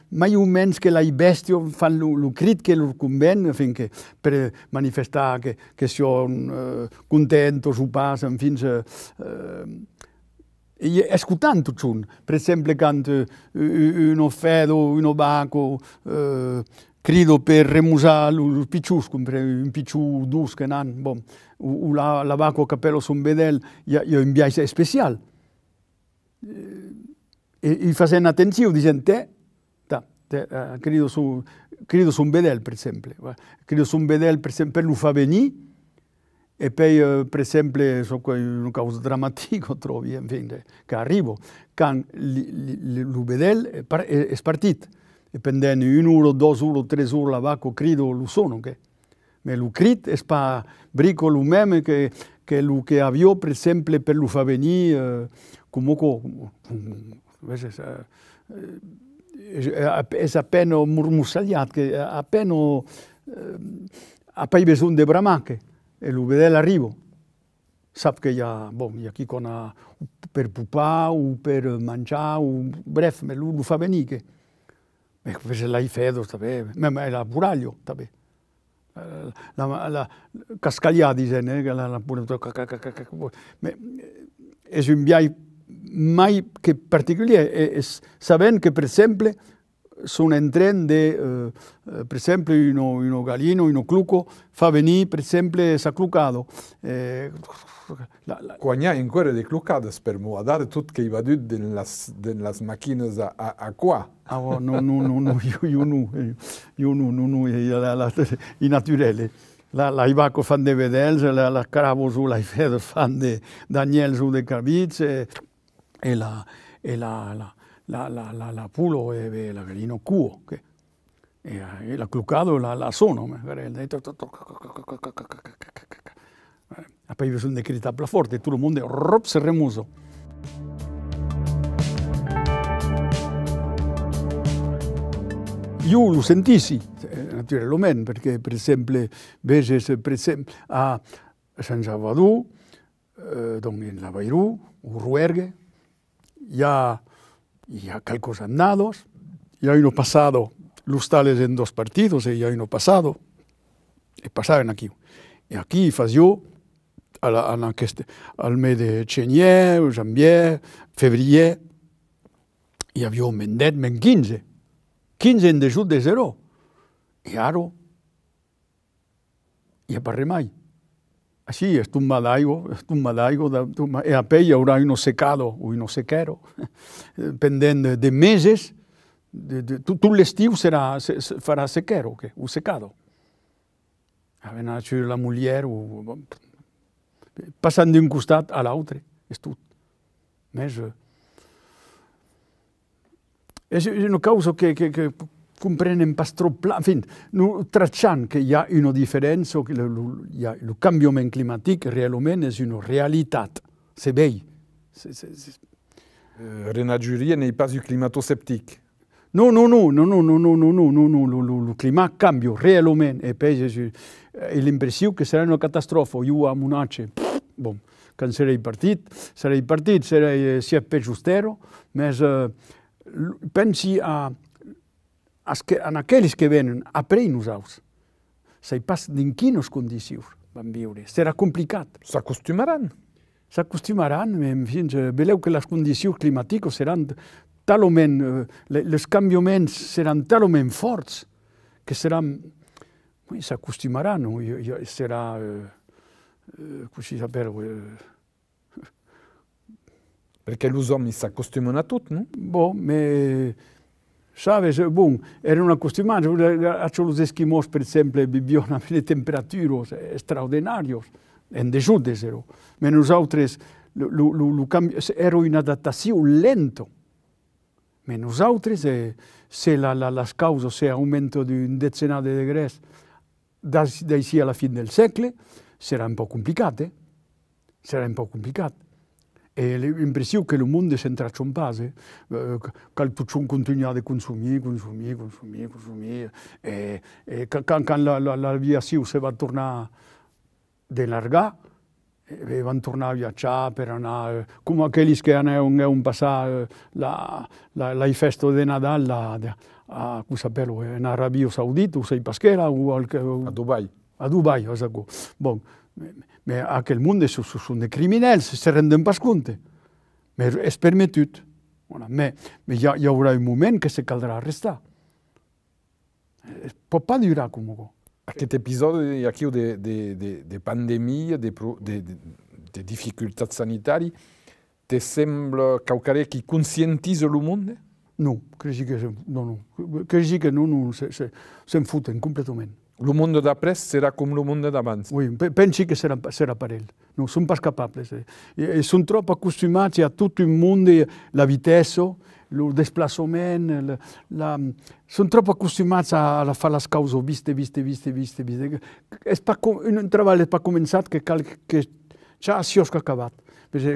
mai un mens che l'hai bestio fanno lo crit che lo conven finché per manifestare che sono contento su passa fin e ascoltando tutto per esempio quando uno fedo uno baco credo per remusare il piccius un picciu dus che nan bom la baco capello su un bedel io in viaggio speciale e facendo attenzione dicendo credo su un bedel per esempio credo su un bedel per esempio lo fa venire e poi per esempio so una causa drammatica trovi che arrivo quand lo bedel è partito e pendendo 1 ora 2 ore 3 ore la vaca credo lo sono che ma lo crit è pa brico lo meme che lo che avio per esempio per lo fa venire comunque è appena murmusagliato che appena hai bisogno di bramacche e lo vede l'arrivo sa che ja chi con per pupà o per mangiare o bref ma lo fa venire se l'hai fedo ma è la buraglio la cascaglia dice è un viaggio mai che particolare sapendo che per esempio sono entrando per esempio uno gallino uno cluco fa venire per esempio s'acclucado Quando in quelle di clucate per dare tutto che va giù delle macchine a qua. No, io no, i naturali. La Ivaco fan de vedere, la Caravo su la Fedo fan de Daniel su de Cavice e la Pulo e la Gallino Cuo e la Clucado la sono poi sono decretata più forte e tutto il mondo si è remuso. Io lo sentissi, naturalmente, perché per esempio, a San Salvador, in la Bairú, Uruergue, ya calcos andados, ya he pasado los tales en 2 partidos, y ya he pasado, y pasaban aquí. Y aquí yo al mes de Chenier, Janvier, Février, y había un mendet, 15 en dessú de 0. I ara ja parre mai. Així, és tomba d'aigua, e a pell hi haurà uno secado o uno sequero, pendent de meses, tot l'estiu farà sequero, o secado. A veure, la muller, passant d'un costat a l'altre, és tot. Més... És una causa que comprenen pas trop en fin, tracciant que hi ha una differència, que el canviament climàtic realment és una realitat, se vei. Renagiuria n'est pas du climato-sceptique. No, il climat cambia realment e poi è l'impressió que serà una catastrofa. Io a Monace, quan serei partit, serei sempre justero, més pensi a aquells que venen après nosaltres. Sai pas en quines condicions van viure. Serà complicat. S'acostumaran. S'acostumaran, veleu que les condicions climàtiques seran talment, els canviaments seran talment forts que seran, s'acostumaran, serà, così saper... Perché gli uomini si accostumano a tutto, no? Ma, sabes, erano accostumati, anche gli eschimos, per esempio, vivono a delle temperature straordinarie, in dessù di 0. Ma nosaltres, era un'adattazione lenta. Ma nosaltres, se les causes, se augmento d'un decenat de gres d'ací a la fin del segle, serà un poc complicat, Serà un poc complicat. E l'impressió que el món s'ha entrat en pas, que tothom continua de consumir. Quan l'aviació se va tornar de largar, van tornar a viatjar per anar, com aquells que han passat la festa de Nadal en Aràbia Saudita, o sei Pasquera, o a Dubai. A Dubai, esatto. Bon, aquel món són de criminals, se renden pas compte. És permetut. Ma hi haurà un moment que se caldrà arrestar. Pot pas durar com això. Aquest episodi aquí de pandèmia, de dificultats sanitàries, te sembla qualcosa que conscientitza el món? No, crec que no, se'n foten completament. El món d'après serà com el món d'abans? Oui, penso que serà per ell. No són pas capables. Són trop acostumats a tot un món de la vitessa, el desplaçament, són trop acostumats a fer les causes viste. Un treball és pas començat que cal que ja això és acabat.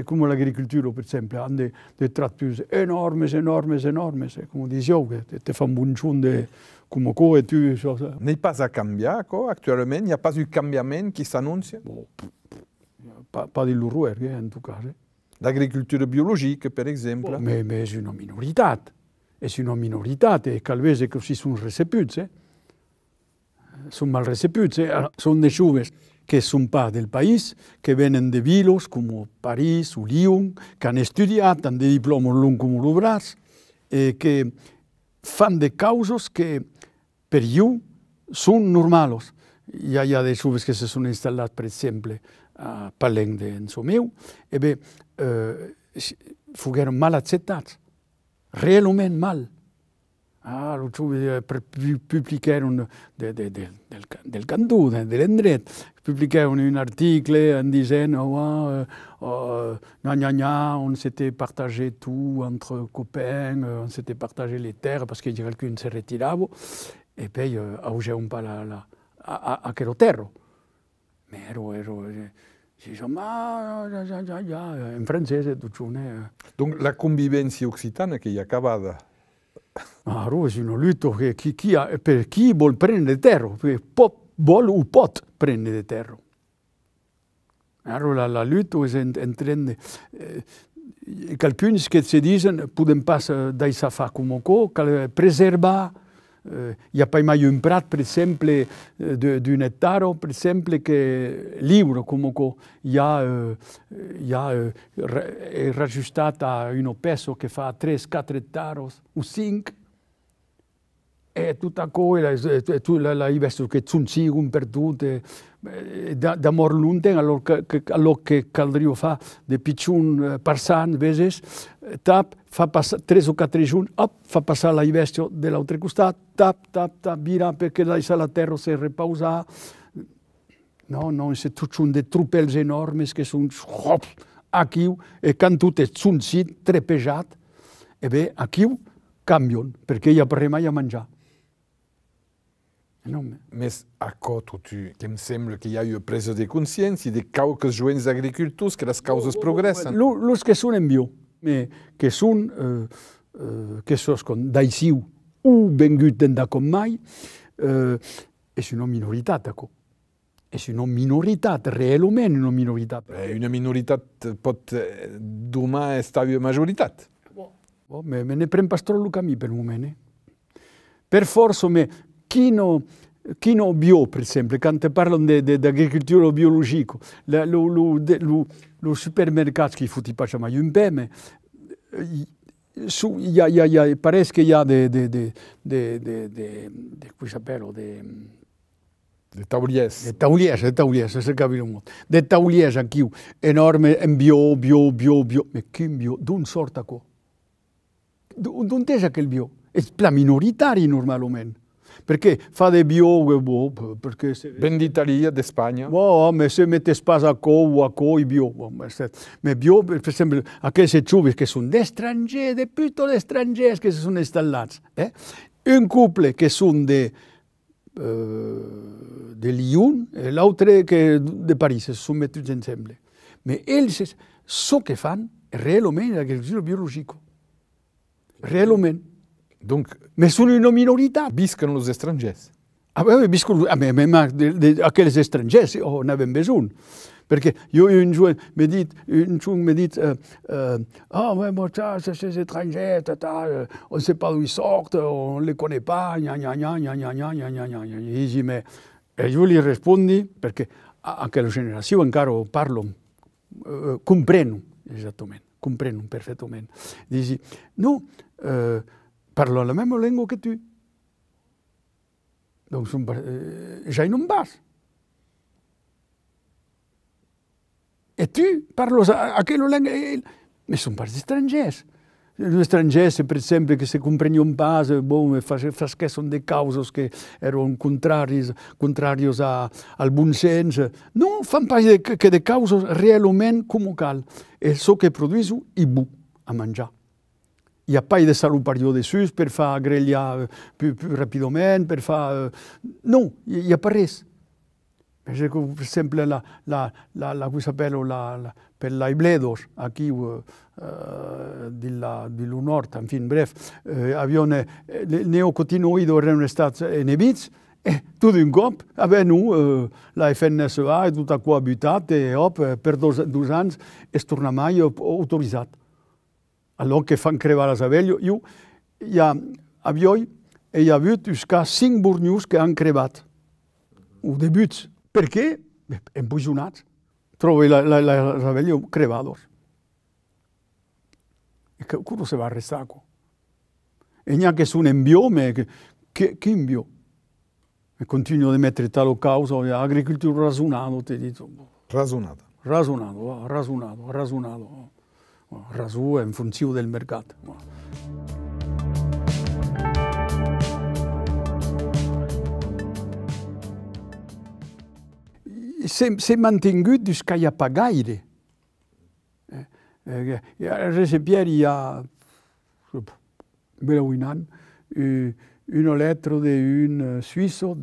Com l'agricultura, per exemple, han de tractors enormes, com digueu, que te fan un junt de com això i tu... N'hi pas a canviar, actualment? Hi ha pas un canviament qui s'anuncia? Pas de l'horror, en tot cas. L'agricultura biologica, per exemple? Ma és una minoritat. És una minoritat, i cal veure que si són recebuts. Són mal recebuts. Són de joves que són pas del país, que venen de viles com París o Lyon, que han estudiat, han de diplomes longs com el braç, que fan de causes que per ell són normals. Hi ha de joves que se són instal·lats, per exemple, a Paleng d'en Someu, i bé, fogueren mal acceptats, realment mal. Els joves publicaron del Cantó, de l'Endret, publicaron un article en disant on s'était partagé tout entre copains, on s'était partagé les terres parce que quelqu'un se retirava, et puis augèon pas aquella terra. Mais en francès és tot junt. Donc la convivència occitana que hi ha acabada. És una lluita per qui vol prendre terra, vol o pot prendre de terra. La lluita és entre... Alguns que se diuen podem pas deixar fer com això, cal preservar. Hi ha pas mai un prat, per exemple, d'un hectare, per exemple, que lliure com això. Hi ha reajustat a una peça que fa 3-4 hectares o 5. E tot això, la visto che sun sigun per tutte, d'amor lunten, allò que caldria fa de pitjun passant, veses, tap, fa passar 3 o 4 junts, fa passar la visto de l'altre costat, tap, vira perquè deixa la terra se repausar. No, és tot un de trupels enormes que són aquí, e quan tot és un sit trepejat, e bé, aquí canvien, perquè hi ha per mai a menjar. Mas accordo que em sembla que hi ha una presa de consciència de qualques joves agricultors que les causes progressen. Els que són en bio, que són d'així o vengut d'endà com mai, és una minoritat, és una minoritat, realment una minoritat. Una minoritat pot domar estar una majoritat. Me ne pren pas trop el camí per un moment. Per força, chi no bio, per esempio, quando parlano di agricoltura biologica, i supermercati che ti facciano un bene, pare che hi ha de tauliers. De tauliers, se capirà molto. De tauliers anche enorme, en bio, ma quin bio? D'on sort això? D'on és aquell bio? És pla minoritari normalment. Perché fa de bio, perché... Ben d'Italia, de Spagna. Oh, ma se mette spasa a co i bio. Ma bio, per esempio, a che se ciubi che sono de strangeri, de piuttosto de strangeri che si sono installati. Un couple che sono de Lyon e l'altro che de Parigi, si sono messi insieme. Ma ells, so che fanno, è realmente l'agricoltura biologica. Realmente. Donc, ma sono una minorità. Biscono gli stranieri. Ma aquells estrangers ne avem bisogno. Perché io un giorno mi dice, ma ces étrangers, on ne sait pas d'où ils sortent, on ne les connaît pas, gna gna gna gna gna gna gna gna gna. E io gli rispondi, perché a quella generazione ancora parlo, comprendo esattamente, comprendo perfettamente. Dici, no, parlo la stessa lingua che tu. Donc, già non basta. E tu parli a quella lingua, ma sono parti strangeri. Gli strangeri, per esempio, che si comprendono pas, che sono delle cause che erano contrarie al buon senso. Non fanno parte delle cause realmente come cal. E so che producono i bu a mangiare. Il n'y a pas de saluparió de sus per far grellar più rapidament, per far... No, il n'y a pas res. Per esempio, per i bledos, aquí del nord, en fin, bref, i neocotinoidi erano stati inibiti e tutto in cop, avevano la FNSA e tutta qua abitate e per 2 anni è tornato mai autorizzato. Allora che fanno crevare a Saveglio, io a Bioi e ho avuto 5 burnius che hanno crevato. O debut. Perché? Empoisonati. Trovo la Saveglio crevato. E quello si va a arrestare. E neanche sono in biome, che in bio? E continuo a mettere tale causa, agricoltura rasunato, ti dico. Rasunato. Rasunato. Rasu in funzione del mercato. Si è mantenuto jusqu'à il n'y a pas gaire. Recepieri ha un letto di un suizo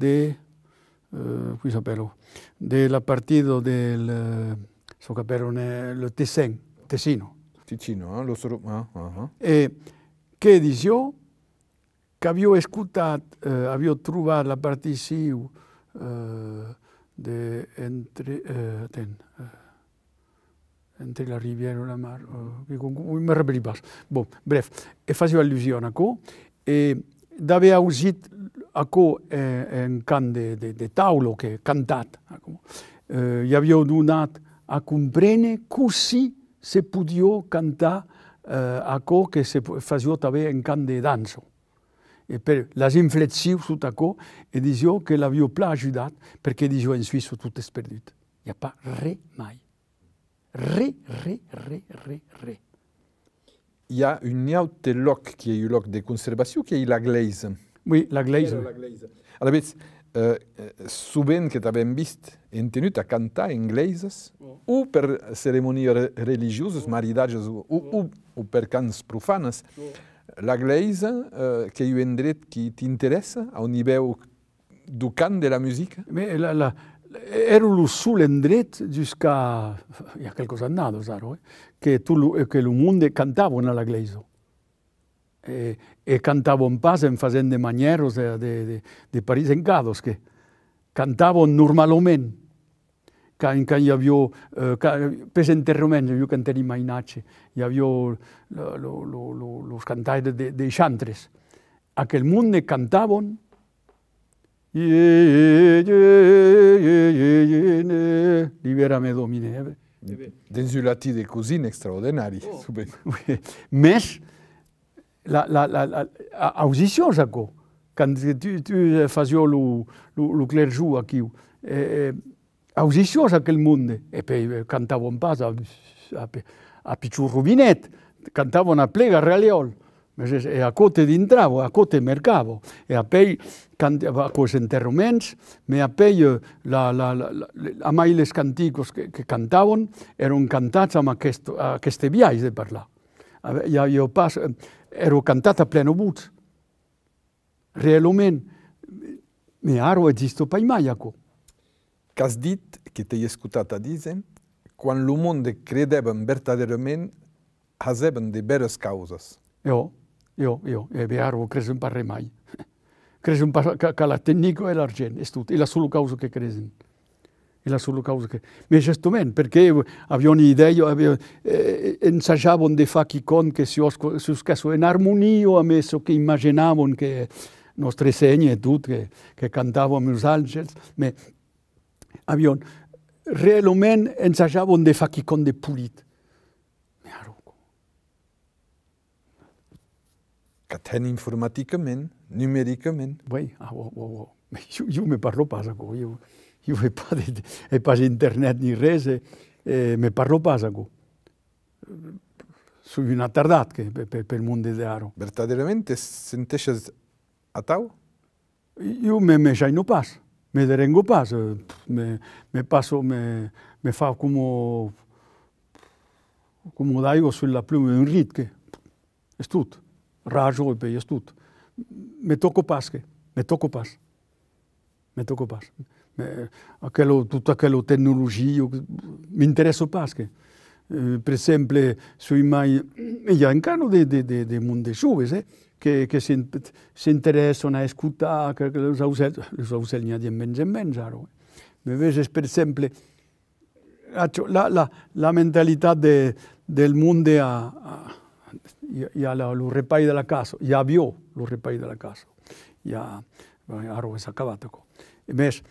della partito del Tessino. Ticino, lo so. E che dicevo che avevo ascoltato, avevo trovato la partita entre la riviera e la mare, mi rappelli pas. Bon, bref, e faceva allusione a co, e aveva usato a co un can di taulo che è cantato. Gli avevo donato a comprendere così se podia cantare a co che se faceva també un can de dansa. E per les inflexions sotto a co, e dicevo che l'avevo più aiutato, perché dicevo in Suisse tutto è perduto. Il n'y a pas re mai. Re. Il y a un autre loc qui est un loc de conservation qui est la glaise. Oui, la glaise. Alors, souvent que tu avais visto in tenuto a cantare in glaises, o per ceremonie religiose, maridages, o per cants profanes. La glaise, che è un indret che ti interessa a un livello du cant della musica? Ero lo solo indret jusqu'à il y a quelques années, che il mondo cantava nella glaise. E cantavano pas in facendo manieros di parisencados, che cantavano normalmente. Quando io avevo, per interromento, io cantavo in mainacce, io avevo los cantai dei chantres. A quel mondo cantavano Liberame Domine. Dins un latí così straordinari. Mes l'audition, Jaco, quand tu faisais le clergé aquí, audition a quel mondo, e poi cantavano pas a Picciu Rubinet, cantavano a Plega Realiol, E a côté d'intravo, a côté mercavo. E a pei, a quels interroments, me a pei, a mai les canticos que cantaven, eren cantats amb aquest viatge de parlar. Jo pas, ero cantat a pleno buts. Realment, me aro esisto pai mai aco. Qu'has dit, che t'hai escutat a dire, quan lo monde credeben verdaderament, haseben de beres causes. Io, e aro cresen parre mai. Cresen che la tecnica e l'argent, è tutto, è la sola causa che cresen. È la sola causa che... Ma giustamente, perché avevano idea, ensaggiavano di fare chicon che si oscassero in armonia, ammesso che immaginavano che nostre segne e tutto, che cantavano i angeli, ma avevano realmente ensaggiavano di fare chicon di pulito. Caten informaticament, numericament. Oui, io me parlo pas aco, io he pas internet ni res, me parlo pas aco. Sono un attardat per il mondo d'aro. Verdaderamente senteixes a tau? Io me sciaino pas, me derengo pas, me passo, me fa come daigo sulla pluma un rit, è tutto. Raggio e poi è tutto. Me tocco pas. Tutta quella tecnologia mi interessa pas. Per esempio, sui mai, il y a un cano de mondo giovani che si interessano a ascoltare, che los auselni di mens e mens. Ma vedi, per esempio, la mentalità del mondo ya lo repai de la casa, ya vio lo repai de la casa, ya aro es acabato. Mes,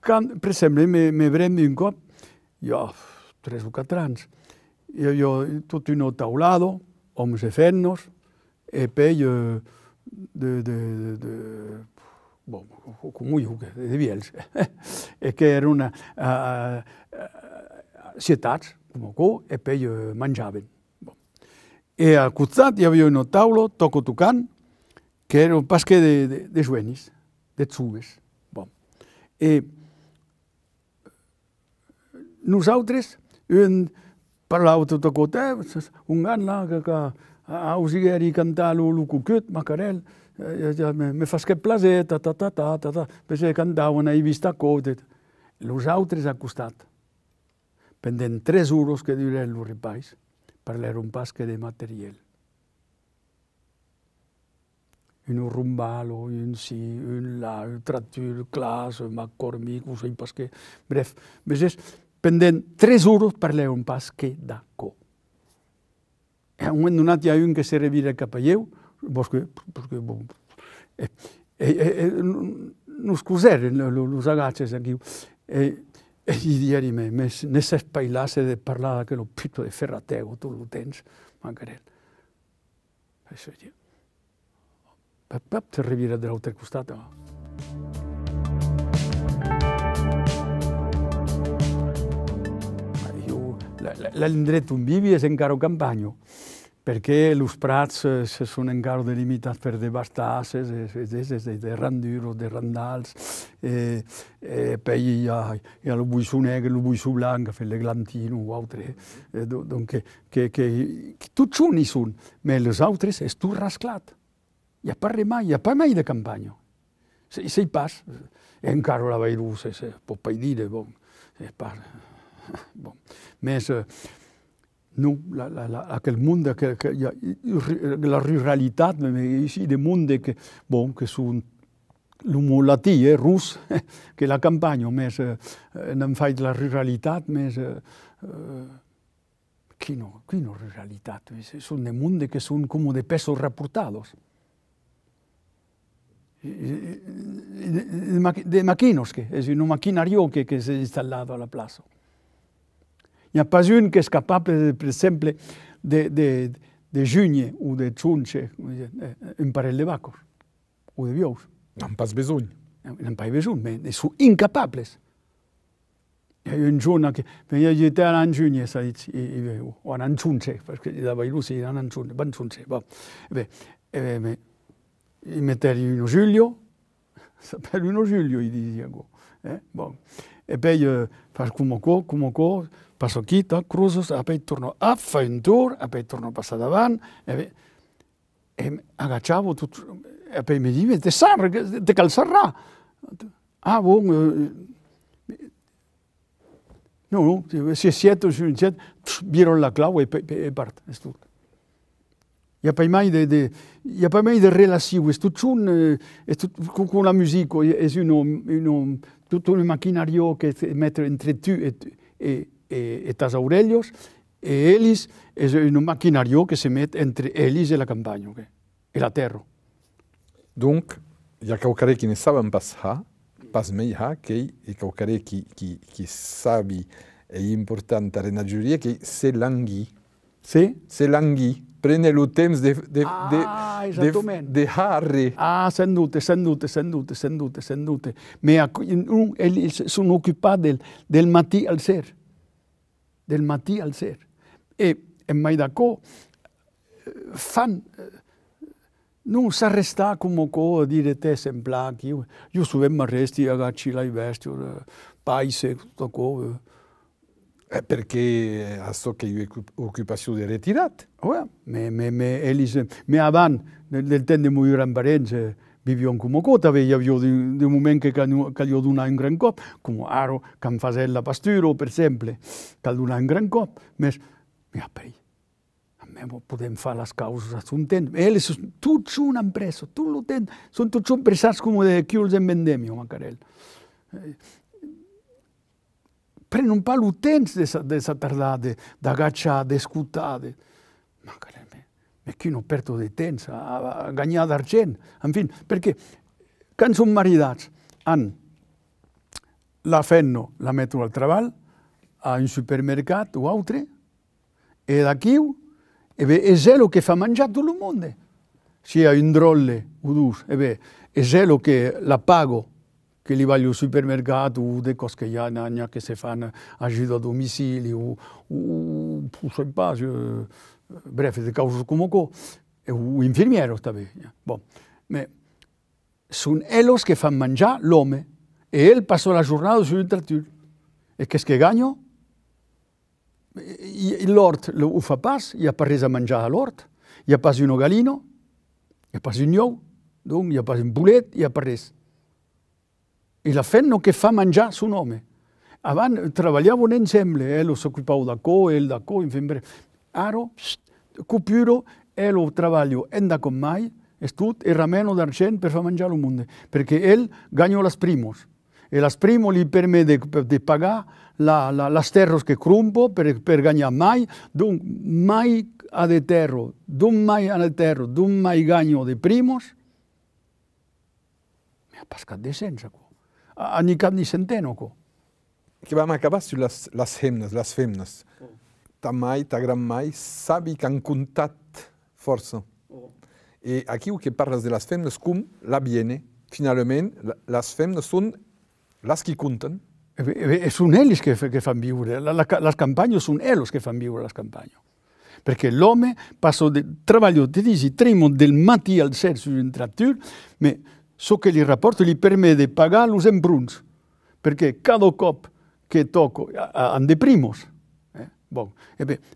per esempio, me prendo un cop, jo 3 o 4 anys, jo tot un taulado, homes e fennos, e poi come io, de viels, e che era una cietats, come co, e poi mangiaven. E al costat hi havia un taula, toco tocant, que era un pasque de juenis, de tsugues. E nosaltres parlàvem tot acot, un gan là que ausigueri cantar lo cucut, macarel, me fas que plaser, perquè cantaven i vist acot. Los altres al costat, pendent 3 euros que duren los repais, parlar un pasque de material. Un rumbalo, un si, un là, un tracteur, classe, un McCormick, un pasque. Bref, veges, pendent 3 euros parlar un pasque d'acò. A un moment donat hi ha un que se revira cap a lleu, perquè nos coseren, los agatges aquí, e gli dieri me, ne se spailasse de parlare che lo pito de ferratego, tu lo tens, magari. Això ja. Pap te revira de l'altre costat. L'indret on vivi és encara campagno, perché los prats sono encara delimitats per devastar-se, de randuros, de randals, poi hi ha el buissó negre, el buissó blanc, el glantino o altre. Donc, tots són i són, però els altres és tot rasclat. Hi ha pas mai de campanya. Si pas, encara la veirus, pot pas dir, més... No, aquel mondo, la ruralitat, ici, de mondo che sono l'homolatí, rus, che la campagna, més non fai la ruralitat, més... Quina ruralitat? Sono de mondo che sono come de pesos reportados. De maquinos, és un maquinario que s'ha instal·lat a la plaça. Hi ha pas un que és capaç, per exemple, de junye o de xunxe un parell de vacos o de bious. Non pas bisogno. Non pas bisogno, ma sono incapables. un giorno che veniva di te a giugno o a giunce, perché gli dava i lusi a giunce, ban giunce. I metteri in Giulio, per uno Giulio, gli dicevo. E poi fa come qua, passo qui, cruzo, e poi torno a fare un tour, e poi torno a passare davanti, e agacciavo tutto, e poi mi dice, te calzerà. Ah, buon, no, si siete su un jet, vieron la clave e parte, è tutto. Il n'y a pas mai de relazione, con la musica, è tutto un macchinario che mette entre tu e tas Aurelios, e Elis è un macchinario che si mette entre Elis e la campagna, e la terra. Donc, il y a qualcuno che ne sa pas meglio che i qualcuno che sa è importante nella giuria che se langhi. Sì? Se langhi. Prende il tempo di Harry. Ah, sendute. Ma sono occupati del mattino al sera. Del mattino al sera. E mai da co fan non si arresta come co dire te semplaki. Io subem arresti agacci lai vesti paese tutto co. Perché so che io occupazione di ritirate. Me avan nel tempo di morire in Parenze viviamo come cosa, avevo di un momento che io donavo un gran cop, come aro, che faceva la pastura, per esempio, che donava un gran cop, ma mi ha preso. A me potremmo fare le cause su un tempo. E tutti sono impresi, tutto il tempo, sono tutti impresi come di chiusi in vendemmio, Macarello. Prendo un po' il tempo di tardare, di agacciare, di ascoltare. Ma chi non perde di tempo a guadagnare d'argento. Infine, perché quando sono maritati, la fanno, la mettono al lavoro, a un supermercato o altro, e da qui è quello che fa mangiare tutto il mondo. Sia un drolle o due, è quello che la pago, che li va al supermercato o le cose che si fanno aiuto a domicilio o so pas, bref, le cose come co, o infermiero también. Bon, ma sono ellos che fanno mangiare l'uomo e él passa la giornata sul trattura. E che gagno? L'ort lo fa pas, gli ha preso a mangiare all'ort, gli ha preso un gallino, gli ha preso un uovo, gli ha preso un poulet, gli ha preso. E la fanno che fa mangiare suo nome. Avanti lavoravano insieme, lo si occupava da co, il da co, infine. Aro, cupuro, e lo lavoro enda con mai, e tutto, e rameno d'argento per far mangiare il mondo. Perché él guadagna las primos. E las primos gli permette di pagare las terras che crumpo per guadagnare mai, dunque mai a de terro, dunque mai a de terro, dunque mai guadagno de primos. Mi ha pascato di senza qua. Ni cap ni centeno qua. Che vamos a acabar su las femnas. Ta mai, ta gran mai, sabi che han contat forse. E aquí que parlas de las femnas, cum la viene, finalmente, las femnas son las que contan. Sono ellos che fanno vivere, le campagne sono ellos che fanno vivere le campagne. Perché l'uomo passa il lavoro di trimo del mattino al sera su un trattore, ma so che il rapporto gli permette di pagare los embruns, perché cada cop che tocco hanno dei primos. Bon.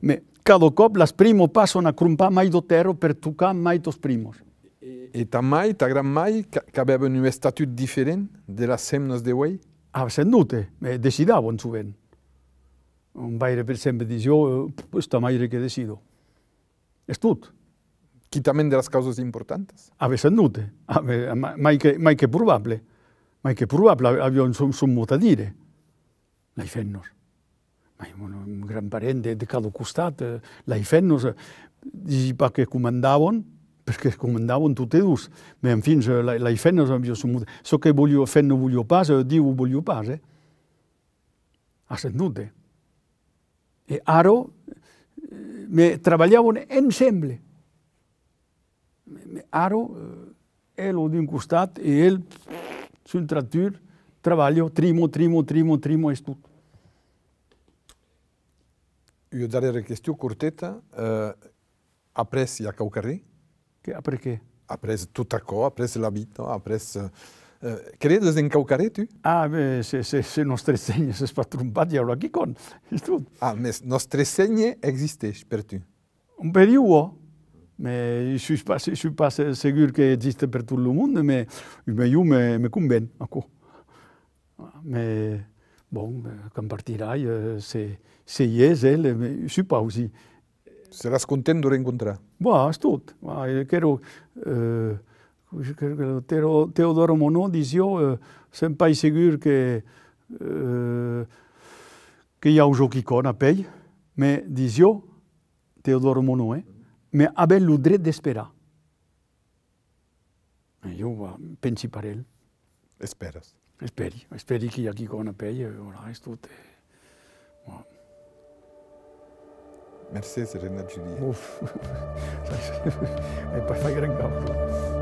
Ma cada cop las primos passano a crumpare mai do terra per toccare mai dos primos. E ta mai, ta gran mai, che avevano un statut differente delle femnas de Wei? Ah, sennute, ma decidavano sovente. Un baile per esempio dice, questa mai che decido. È tutto. Quitamente delle cose importanti? Ah, sennute, mai che probabile. Mai che probabile, abbiamo un modo a dire. Le femnas. Ma un gran parente di cada costat, le femnas, dici pas che comandavano, perché comandavano tutte e due, ma infine le femnas abbiamo un modo. So che femno voglio pas, Dio voglio pas. Ha sentute. E aro, lavoravano insieme. Aro, lo di un costat e sul trattore, lavoro, trimo, è tutto. Una darrera qüestió curteta. Après a caucaré? Après què? Après tot açò, après la vida, après... Credes en caucaré, tu? Ah, se nostre segnes s'es pas trompat, ja aquí con. És tot. Ah, mais nostre segne existeix per tu? Un periudo, mais je suis pas segur que existe per tot el món, mais jo me conven, aco. Mais, bon, quand partirai, se hi és, je suis pas aussi. Seràs content de reencontrar? Bah, és tot. Teodoro Monod disió, sem pas segur que hi ha un joc con a pell, mais disió, Teodoro Monod, mais avec le dret d'esperar. Jo pensi per ell. Esperes. Esperi que hi ha qui con a pell, és tot. Merci, Serena Giulia. Uf, e poi fai gran cavolo.